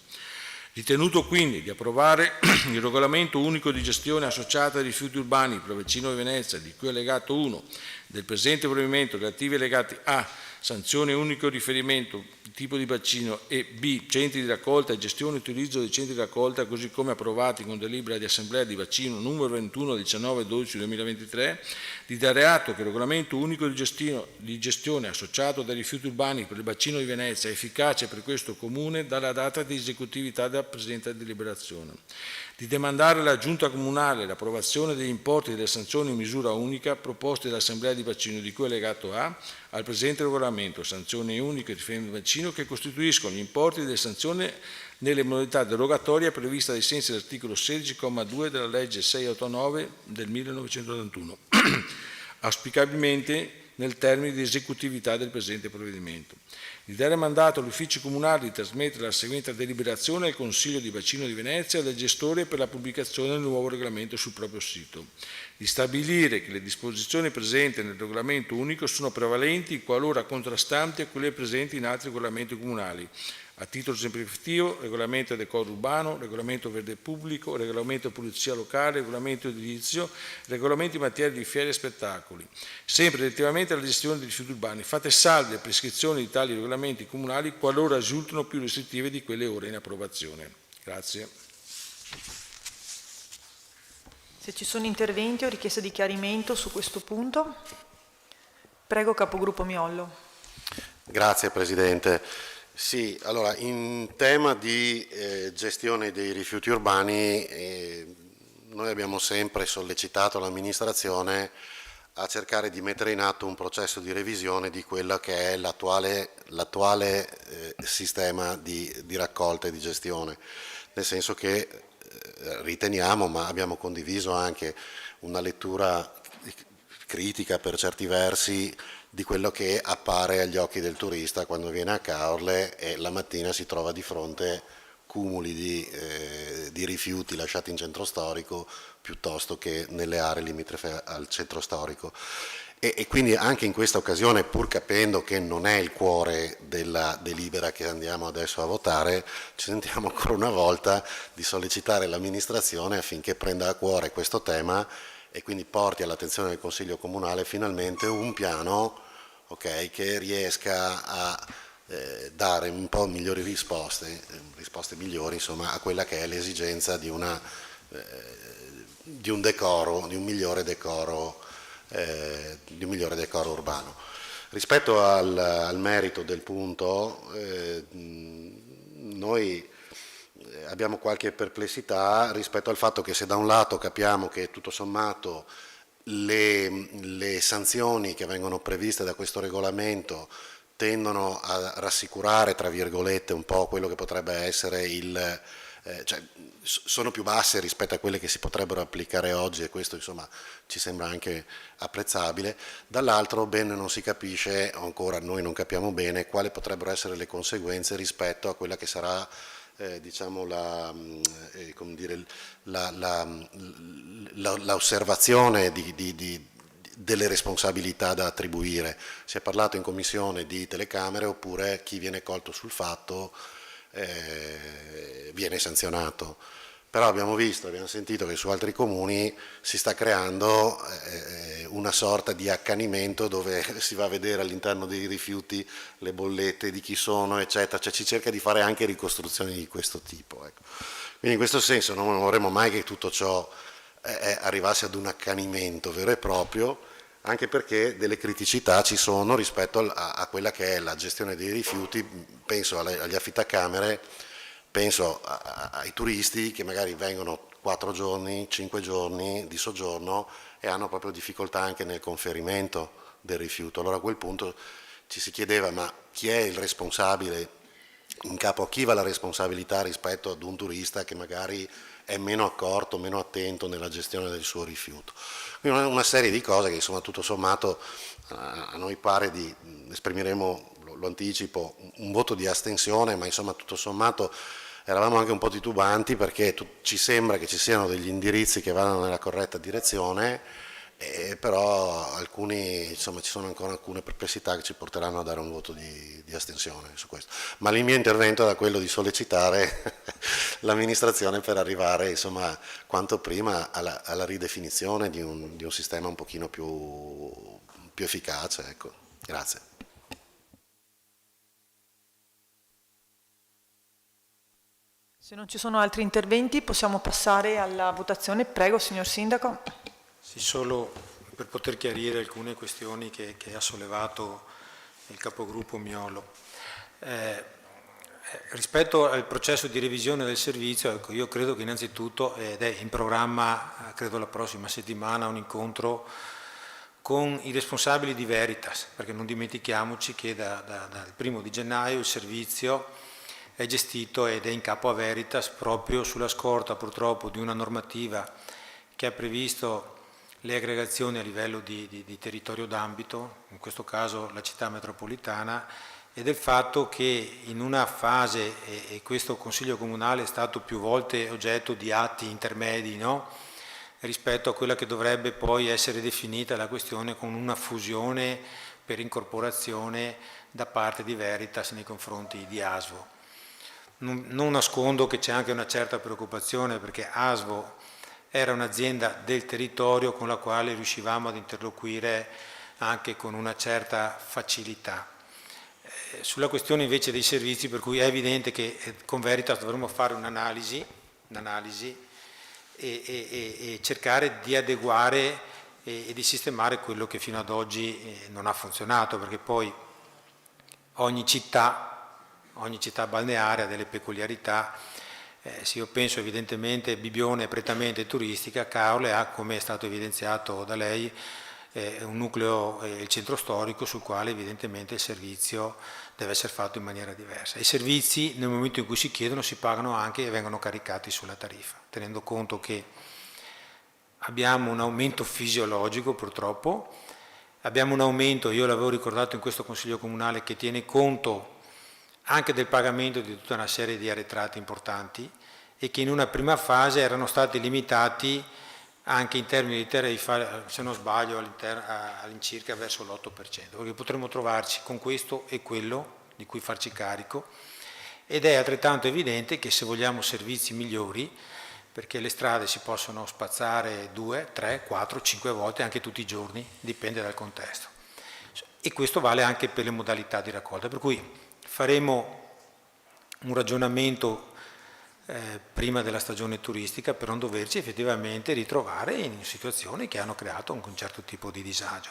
S7: Ritenuto quindi di approvare il regolamento unico di gestione associata ai rifiuti urbani per Bacino di Venezia, di cui è allegato 1 del presente provvedimento, relativi allegati A. Sanzione unico riferimento tipo di bacino e B. Centri di raccolta e gestione e utilizzo dei centri di raccolta, così come approvati con delibera di Assemblea di Bacino numero 21 19/12/2023, di dare atto che il regolamento unico di gestione associato dai rifiuti urbani per il Bacino di Venezia è efficace per questo Comune dalla data di esecutività della presente deliberazione, di demandare alla Giunta Comunale l'approvazione degli importi delle sanzioni in misura unica proposte dall'Assemblea di Bacino, di cui è allegato A, al presente regolamento, sanzioni uniche riferimento bacino che costituiscono gli importi delle sanzioni nelle modalità derogatorie prevista ai sensi dell'articolo 16,2 della legge 689 del 1981, auspicabilmente nel termine di esecutività del presente provvedimento. Di dare mandato agli uffici comunali di trasmettere la seguente deliberazione al Consiglio di Bacino di Venezia e al gestore per la pubblicazione del nuovo regolamento sul proprio sito. Di stabilire che le disposizioni presenti nel regolamento unico sono prevalenti qualora contrastanti a quelle presenti in altri regolamenti comunali. A titolo esemplificativo, regolamento decoro urbano, regolamento verde pubblico, regolamento polizia locale, regolamento edilizio, regolamenti in materia di fiere e spettacoli. Sempre relativamente alla gestione dei rifiuti urbani, fate salve le prescrizioni di tali regolamenti comunali qualora risultino più restrittive di quelle ora in approvazione. Grazie.
S1: Se ci sono interventi o richieste di chiarimento su questo punto, prego Capogruppo Miollo.
S6: Grazie Presidente. Sì, allora in tema di gestione dei rifiuti urbani noi abbiamo sempre sollecitato l'amministrazione a cercare di mettere in atto un processo di revisione di quello che è l'attuale sistema di raccolta e di gestione, nel senso che riteniamo, ma abbiamo condiviso anche una lettura critica per certi versi di quello che appare agli occhi del turista quando viene a Caorle e la mattina si trova di fronte cumuli di rifiuti lasciati in centro storico piuttosto che nelle aree limitrofe al centro storico. E quindi anche in questa occasione, pur capendo che non è il cuore della delibera che andiamo adesso a votare, ci sentiamo ancora una volta di sollecitare l'amministrazione affinché prenda a cuore questo tema e quindi porti all'attenzione del Consiglio Comunale finalmente un piano che riesca a dare un po' migliori risposte migliori insomma, a quella che è l'esigenza di un migliore decoro urbano. Rispetto al merito del punto, noi abbiamo qualche perplessità rispetto al fatto che se da un lato capiamo che tutto sommato le sanzioni che vengono previste da questo regolamento tendono a rassicurare, tra virgolette, un po' quello che potrebbe essere cioè, sono più basse rispetto a quelle che si potrebbero applicare oggi e questo insomma ci sembra anche apprezzabile, dall'altro bene non si capisce, o ancora noi non capiamo bene, quali potrebbero essere le conseguenze rispetto a quella che sarà diciamo l'osservazione delle responsabilità da attribuire. Si è parlato in commissione di telecamere oppure chi viene colto sul fatto viene sanzionato. Però abbiamo sentito che su altri comuni si sta creando una sorta di accanimento dove si va a vedere all'interno dei rifiuti le bollette di chi sono, eccetera, cioè ci cerca di fare anche ricostruzioni di questo tipo. Ecco. Quindi in questo senso non vorremmo mai che tutto ciò arrivasse ad un accanimento vero e proprio, anche perché delle criticità ci sono rispetto a quella che è la gestione dei rifiuti, penso agli affittacamere, penso ai turisti che magari vengono 4 giorni, 5 giorni di soggiorno e hanno proprio difficoltà anche nel conferimento del rifiuto. Allora a quel punto ci si chiedeva ma chi è il responsabile, in capo a chi va la responsabilità rispetto ad un turista che magari è meno accorto, meno attento nella gestione del suo rifiuto. Quindi una serie di cose che insomma tutto sommato a noi pare esprimeremo, lo anticipo, un voto di astensione, ma insomma tutto sommato eravamo anche un po' titubanti perché ci sembra che ci siano degli indirizzi che vanno nella corretta direzione, però ci sono ancora alcune perplessità che ci porteranno a dare un voto di astensione su questo. Ma il mio intervento era quello di sollecitare l'amministrazione per arrivare insomma quanto prima alla ridefinizione di un sistema un pochino più efficace. Ecco. Grazie.
S1: Se non ci sono altri interventi possiamo passare alla votazione. Prego, signor Sindaco.
S9: Sì, solo per poter chiarire alcune questioni che ha sollevato il capogruppo Miolo. Rispetto al processo di revisione del servizio, ecco, io credo che innanzitutto, ed è in programma, credo la prossima settimana, un incontro con i responsabili di Veritas, perché non dimentichiamoci che dal 1° di gennaio il servizio è gestito ed è in capo a Veritas proprio sulla scorta purtroppo di una normativa che ha previsto le aggregazioni a livello di territorio d'ambito, in questo caso la città metropolitana, e del fatto che in una fase, e questo Consiglio Comunale è stato più volte oggetto di atti intermedi, no? Rispetto a quella che dovrebbe poi essere definita la questione con una fusione per incorporazione da parte di Veritas nei confronti di ASVO. Non nascondo che c'è anche una certa preoccupazione perché ASVO era un'azienda del territorio con la quale riuscivamo ad interloquire anche con una certa facilità. Sulla questione invece dei servizi, per cui è evidente che con Veritas dovremmo fare un'analisi e cercare di adeguare e di sistemare quello che fino ad oggi non ha funzionato, perché poi ogni città balneare ha delle peculiarità. Se io penso evidentemente Bibione è prettamente turistica, Caorle ha, come è stato evidenziato da lei, un nucleo, il centro storico, sul quale evidentemente il servizio deve essere fatto in maniera diversa. I servizi nel momento in cui si chiedono si pagano anche e vengono caricati sulla tariffa, tenendo conto che abbiamo un aumento fisiologico purtroppo, abbiamo un aumento, io l'avevo ricordato in questo Consiglio Comunale, che tiene conto anche del pagamento di tutta una serie di arretrati importanti e che in una prima fase erano stati limitati anche in termini di tariffa, se non sbaglio, all'incirca verso l'8%, perché potremmo trovarci con questo e quello di cui farci carico, ed è altrettanto evidente che se vogliamo servizi migliori, perché le strade si possono spazzare 2, 3, 4, 5 volte anche tutti i giorni, dipende dal contesto. E questo vale anche per le modalità di raccolta, per cui faremo un ragionamento prima della stagione turistica per non doverci effettivamente ritrovare in situazioni che hanno creato un certo tipo di disagio.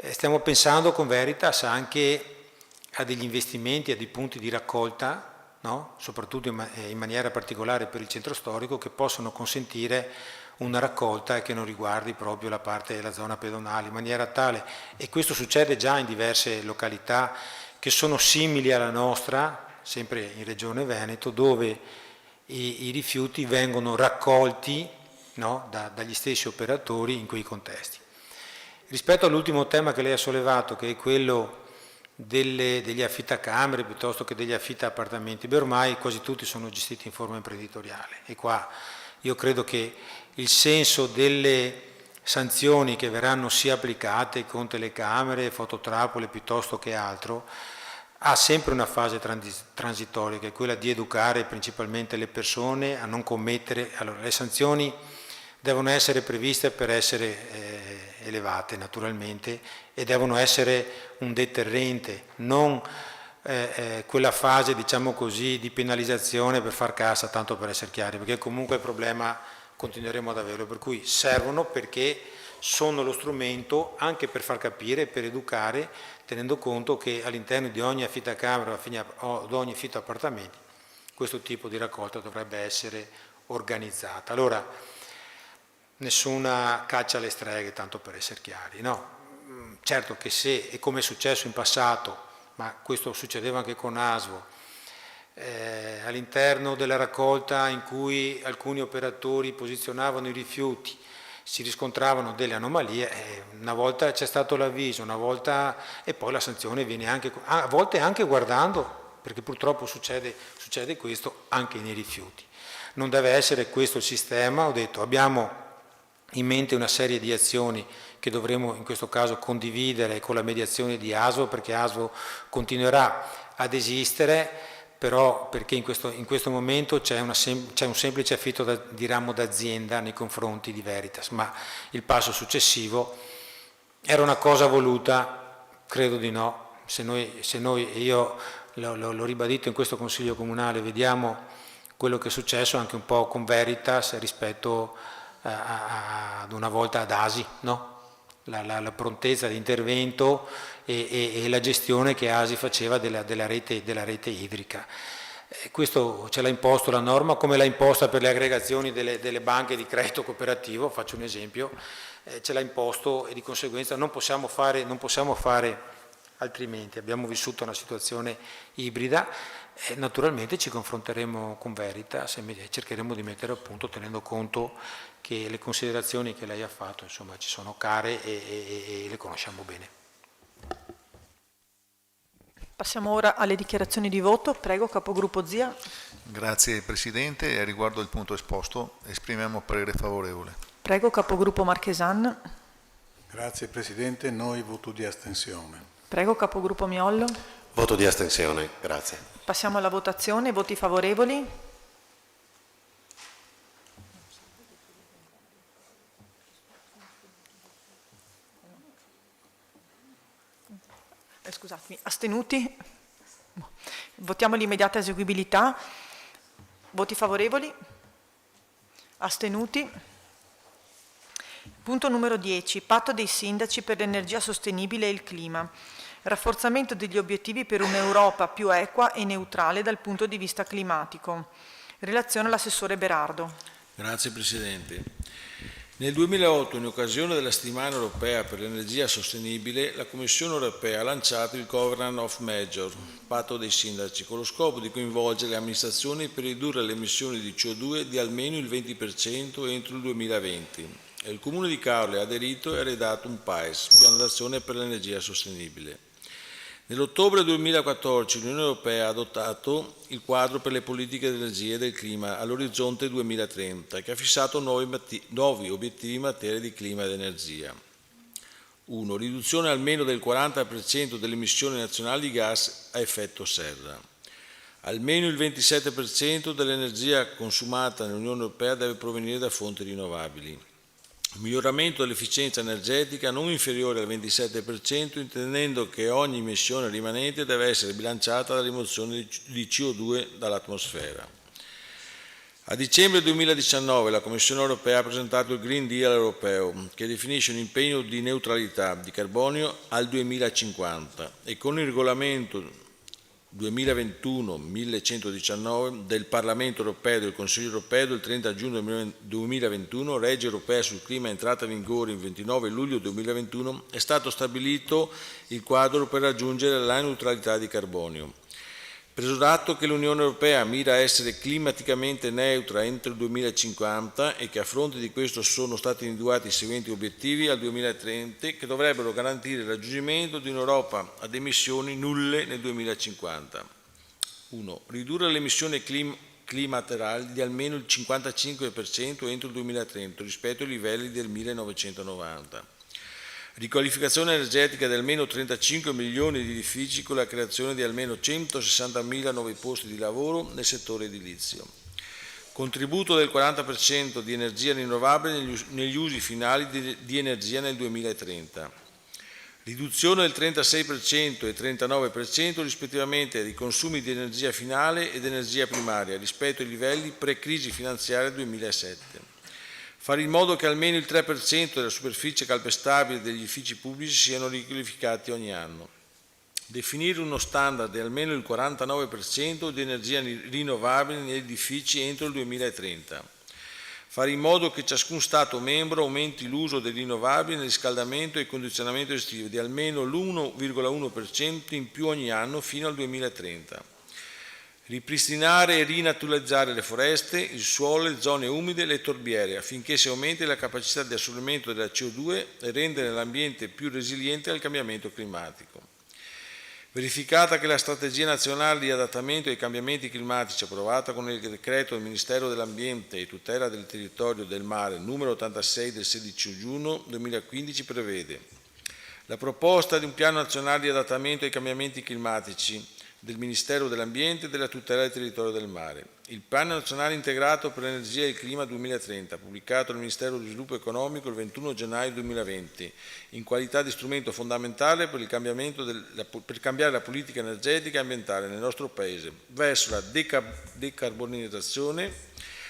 S9: Stiamo pensando con Veritas anche a degli investimenti, a dei punti di raccolta, no? Soprattutto in maniera particolare per il centro storico, che possono consentire una raccolta che non riguardi proprio la parte della zona pedonale, in maniera tale, e questo succede già in diverse località che sono simili alla nostra, sempre in Regione Veneto, dove i rifiuti vengono raccolti, no, dagli stessi operatori in quei contesti. Rispetto all'ultimo tema che lei ha sollevato, che è quello degli affittacamere piuttosto che degli affitta-appartamenti, beh, ormai quasi tutti sono gestiti in forma imprenditoriale, e qua io credo che il senso delle sanzioni che verranno sia applicate con telecamere, fototrappole piuttosto che altro, ha sempre una fase transitoria, che è quella di educare principalmente le persone a non commettere. Allora, le sanzioni devono essere previste per essere elevate naturalmente e devono essere un deterrente, non quella fase, diciamo così, di penalizzazione per far cassa, tanto per essere chiari, perché comunque il problema continueremo ad averlo, per cui servono perché sono lo strumento anche per far capire, per educare, tenendo conto che all'interno di ogni affittacamere o di ogni affitto appartamenti questo tipo di raccolta dovrebbe essere organizzata. Allora, nessuna caccia alle streghe, tanto per essere chiari, no? Certo che se, e come è successo in passato, ma questo succedeva anche con ASVO, all'interno della raccolta in cui alcuni operatori posizionavano i rifiuti, si riscontravano delle anomalie, una volta c'è stato l'avviso, una volta, e poi la sanzione viene anche, a volte anche guardando, perché purtroppo succede questo anche nei rifiuti. Non deve essere questo il sistema, ho detto, abbiamo in mente una serie di azioni che dovremo in questo caso condividere con la mediazione di ASVO, perché ASVO continuerà ad esistere, però perché in questo momento c'è un semplice affitto di ramo d'azienda nei confronti di Veritas, ma il passo successivo era una cosa voluta? Credo di no. Se noi io l'ho ribadito in questo Consiglio Comunale, vediamo quello che è successo anche un po' con Veritas rispetto ad una volta ad ASI, no? La prontezza di intervento e la gestione che ASI faceva della rete idrica. Questo ce l'ha imposto la norma, come l'ha imposta per le aggregazioni delle banche di credito cooperativo, faccio un esempio, ce l'ha imposto e di conseguenza non possiamo fare altrimenti. Abbiamo vissuto una situazione ibrida, naturalmente ci confronteremo con Veritas e cercheremo di mettere a punto, tenendo conto che le considerazioni che lei ha fatto, insomma, ci sono care e le conosciamo bene.
S1: Passiamo ora alle dichiarazioni di voto. Prego, capogruppo Zia.
S4: Grazie Presidente. E riguardo il punto esposto esprimiamo parere favorevole.
S1: Prego, capogruppo Marchesan.
S5: Grazie Presidente, noi voto di astensione.
S1: Prego, capogruppo Miollo.
S6: Voto di astensione, grazie.
S1: Passiamo alla votazione. Voti favorevoli? Scusatemi, astenuti? Votiamo l'immediata eseguibilità. Voti favorevoli? Astenuti? Punto numero 10. Patto dei sindaci per l'energia sostenibile e il clima. Rafforzamento degli obiettivi per un'Europa più equa e neutrale dal punto di vista climatico. Relazione all'assessore Berardo.
S7: Grazie Presidente. Nel 2008, in occasione della settimana europea per l'energia sostenibile, la Commissione europea ha lanciato il Covenant of Measures, patto dei sindaci, con lo scopo di coinvolgere le amministrazioni per ridurre le emissioni di CO2 di almeno il 20% entro il 2020. E il Comune di Caorle ha aderito e ha redatto un PAES, Piano d'azione per l'energia sostenibile. Nell'ottobre 2014 l'Unione Europea ha adottato il quadro per le politiche dell'energia e del clima all'orizzonte 2030, che ha fissato nuovi obiettivi in materia di clima ed energia. 1. Riduzione almeno del 40% delle emissioni nazionali di gas a effetto serra. Almeno il 27% dell'energia consumata nell'Unione Europea deve provenire da fonti rinnovabili. Miglioramento dell'efficienza energetica non inferiore al 27%, intendendo che ogni emissione rimanente deve essere bilanciata dalla rimozione di CO2 dall'atmosfera. A dicembre 2019 la Commissione europea ha presentato il Green Deal europeo, che definisce un impegno di neutralità di carbonio al 2050 e con il regolamento 2021-1119 del Parlamento europeo e del Consiglio europeo del 30 giugno 2021, legge europea sul clima entrata in vigore il 29 luglio 2021, è stato stabilito il quadro per raggiungere la neutralità di carbonio. Preso d'atto che l'Unione Europea mira a essere climaticamente neutra entro il 2050 e che a fronte di questo sono stati individuati i seguenti obiettivi al 2030 che dovrebbero garantire il raggiungimento di un'Europa ad emissioni nulle nel 2050. 1. Ridurre le emissioni climateriali di almeno il 55% entro il 2030 rispetto ai livelli del 1990. riqualificazione energetica di almeno 35 milioni di edifici con la creazione di almeno 160.000 nuovi posti di lavoro nel settore edilizio. Contributo del 40% di energia rinnovabile negli usi finali di energia nel 2030. Riduzione del 36% e 39% rispettivamente dei consumi di energia finale ed energia primaria rispetto ai livelli pre-crisi finanziaria 2007. Fare in modo che almeno il 3% della superficie calpestabile degli edifici pubblici siano riqualificati ogni anno. Definire uno standard di almeno il 49% di energia rinnovabile negli edifici entro il 2030. Fare in modo che ciascun Stato membro aumenti l'uso dei rinnovabili nel riscaldamento e condizionamento estivo di almeno l'1,1% in più ogni anno fino al 2030. Ripristinare e rinaturalizzare le foreste, il suolo, le zone umide e le torbiere affinché si aumenti la capacità di assorbimento della CO2 e rendere l'ambiente più resiliente al cambiamento climatico. Verificata che la strategia nazionale di adattamento ai cambiamenti climatici approvata con il decreto del Ministero dell'Ambiente e tutela del territorio e del mare numero 86 del 16 giugno 2015 prevede la proposta di un piano nazionale di adattamento ai cambiamenti climatici del Ministero dell'Ambiente e della tutela del territorio e del mare. Il Piano Nazionale Integrato per l'Energia e il Clima 2030, pubblicato dal Ministero dello Sviluppo Economico il 21 gennaio 2020, in qualità di strumento fondamentale per cambiare la politica energetica e ambientale nel nostro Paese verso la decarbonizzazione,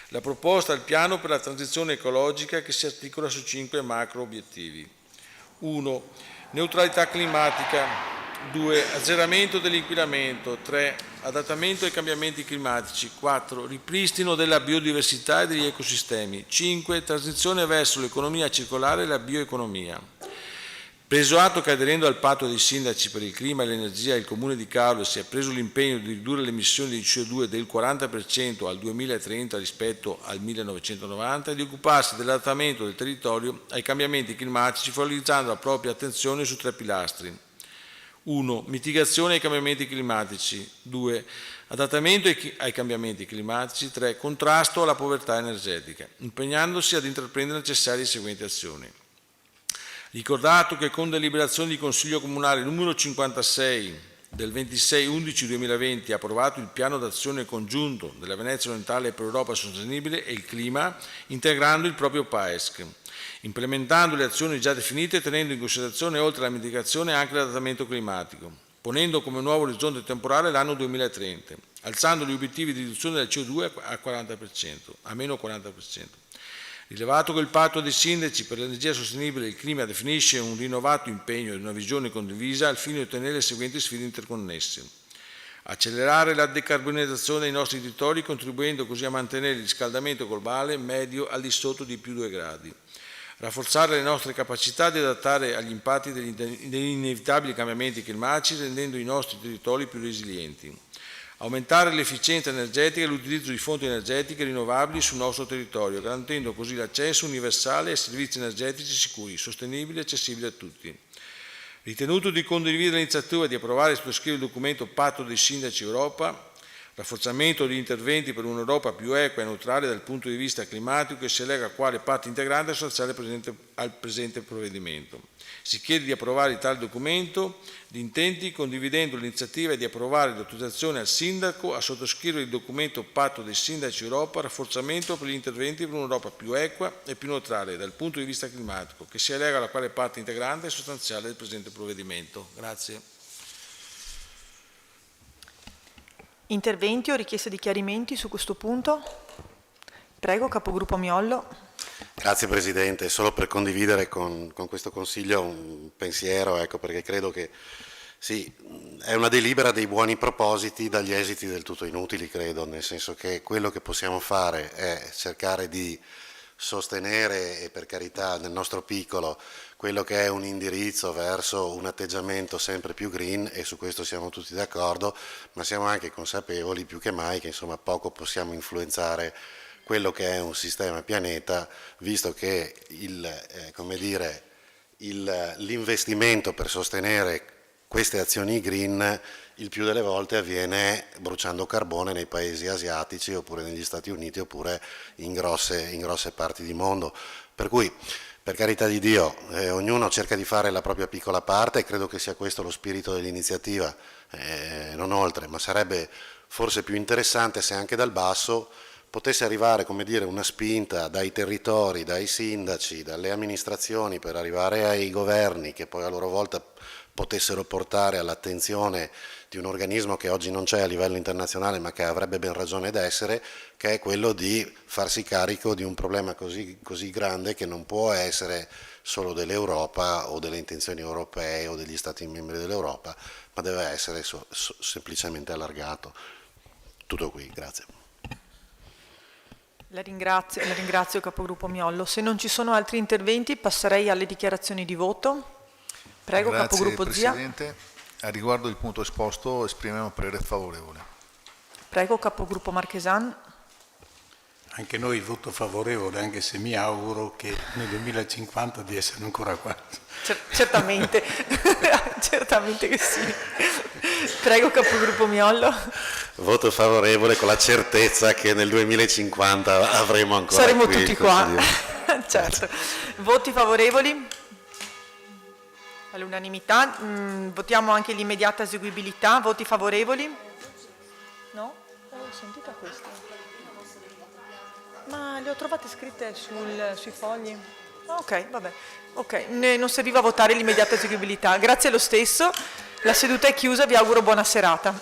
S7: la proposta del piano per la transizione ecologica che si articola su 5 macro obiettivi. 1. Neutralità climatica. 2. Azzeramento dell'inquinamento. 3. Adattamento ai cambiamenti climatici. 4. Ripristino della biodiversità e degli ecosistemi. 5. Transizione verso l'economia circolare e la bioeconomia. Preso atto che aderendo al patto dei sindaci per il clima e l'energia il Comune di Caorle si è preso l'impegno di ridurre le emissioni di CO2 del 40% al 2030 rispetto al 1990 e di occuparsi dell'adattamento del territorio ai cambiamenti climatici focalizzando la propria attenzione su 3 pilastri. 1. Mitigazione ai cambiamenti climatici. 2. Adattamento ai cambiamenti climatici. 3. Contrasto alla povertà energetica, impegnandosi ad intraprendere necessarie seguenti azioni. Ricordato che con deliberazione di Consiglio Comunale numero 56 del 26/11/2020 ha approvato il piano d'azione congiunto della Venezia Orientale per l'Europa Sostenibile e il Clima, integrando il proprio PAESC, implementando le azioni già definite e tenendo in considerazione oltre alla mitigazione anche l'adattamento climatico, ponendo come nuovo orizzonte temporale l'anno 2030, alzando gli obiettivi di riduzione del CO2 a meno 40%. Rilevato che il patto dei sindaci per l'energia sostenibile e il clima definisce un rinnovato impegno e una visione condivisa al fine di ottenere le seguenti sfide interconnesse. Accelerare la decarbonizzazione dei nostri territori contribuendo così a mantenere il riscaldamento globale medio al di sotto di più 2 gradi. Rafforzare le nostre capacità di adattare agli impatti degli inevitabili cambiamenti climatici rendendo i nostri territori più resilienti. Aumentare l'efficienza energetica e l'utilizzo di fonti energetiche rinnovabili sul nostro territorio, garantendo così l'accesso universale ai servizi energetici sicuri, sostenibili e accessibili a tutti. Ritenuto di condividere l'iniziativa di approvare e sottoscrivere il documento Patto dei Sindaci Europa, rafforzamento degli interventi per un'Europa più equa e neutrale dal punto di vista climatico che si lega quale parte integrante sostanziale al presente provvedimento. Si chiede di approvare tale documento di intenti condividendo l'iniziativa di approvare l'autorizzazione al Sindaco a sottoscrivere il documento Patto dei Sindaci Europa, rafforzamento per gli interventi per un'Europa più equa e più neutrale dal punto di vista climatico, che si allega alla quale parte integrante e sostanziale del presente provvedimento. Grazie.
S1: Interventi o richieste di chiarimenti su questo punto? Prego, capogruppo Miollo.
S6: Grazie Presidente, solo per condividere con questo Consiglio un pensiero, perché credo che sì, è una delibera dei buoni propositi dagli esiti del tutto inutili, credo, nel senso che quello che possiamo fare è cercare di sostenere, e per carità nel nostro piccolo, quello che è un indirizzo verso un atteggiamento sempre più green, e su questo siamo tutti d'accordo, ma siamo anche consapevoli più che mai che insomma poco possiamo influenzare quello che è un sistema pianeta, visto che l'investimento per sostenere queste azioni green il più delle volte avviene bruciando carbone nei paesi asiatici oppure negli Stati Uniti oppure in grosse parti di mondo. Per cui, per carità di Dio, ognuno cerca di fare la propria piccola parte e credo che sia questo lo spirito dell'iniziativa, non oltre, ma sarebbe forse più interessante se anche dal basso potesse arrivare, come dire, una spinta dai territori, dai sindaci, dalle amministrazioni per arrivare ai governi che poi a loro volta potessero portare all'attenzione di un organismo che oggi non c'è a livello internazionale ma che avrebbe ben ragione d'essere, che è quello di farsi carico di un problema così grande che non può essere solo dell'Europa o delle intenzioni europee o degli Stati membri dell'Europa, ma deve essere semplicemente allargato. Tutto qui, grazie.
S1: La ringrazio capogruppo Miollo. Se non ci sono altri interventi passerei alle dichiarazioni di voto. Prego,
S4: Grazie,
S1: capogruppo Zia.
S4: Presidente. A riguardo del punto esposto esprimiamo parere favorevole.
S1: Prego, capogruppo Marchesan.
S5: Anche noi voto favorevole, anche se mi auguro che nel 2050 di essere ancora qua.
S1: Certamente, certamente che sì. Prego, capogruppo Miollo.
S6: Voto favorevole con la certezza che nel 2050 avremo ancora
S1: Saremo
S6: qui
S1: tutti qua. Certo. Voti favorevoli? All'unanimità. Votiamo anche l'immediata eseguibilità. Voti favorevoli? No? Sentite queste. Ma le ho trovate scritte sui fogli. Ok, vabbè. Ok, non serviva votare l'immediata eseguibilità. Grazie lo stesso. La seduta è chiusa, vi auguro buona serata.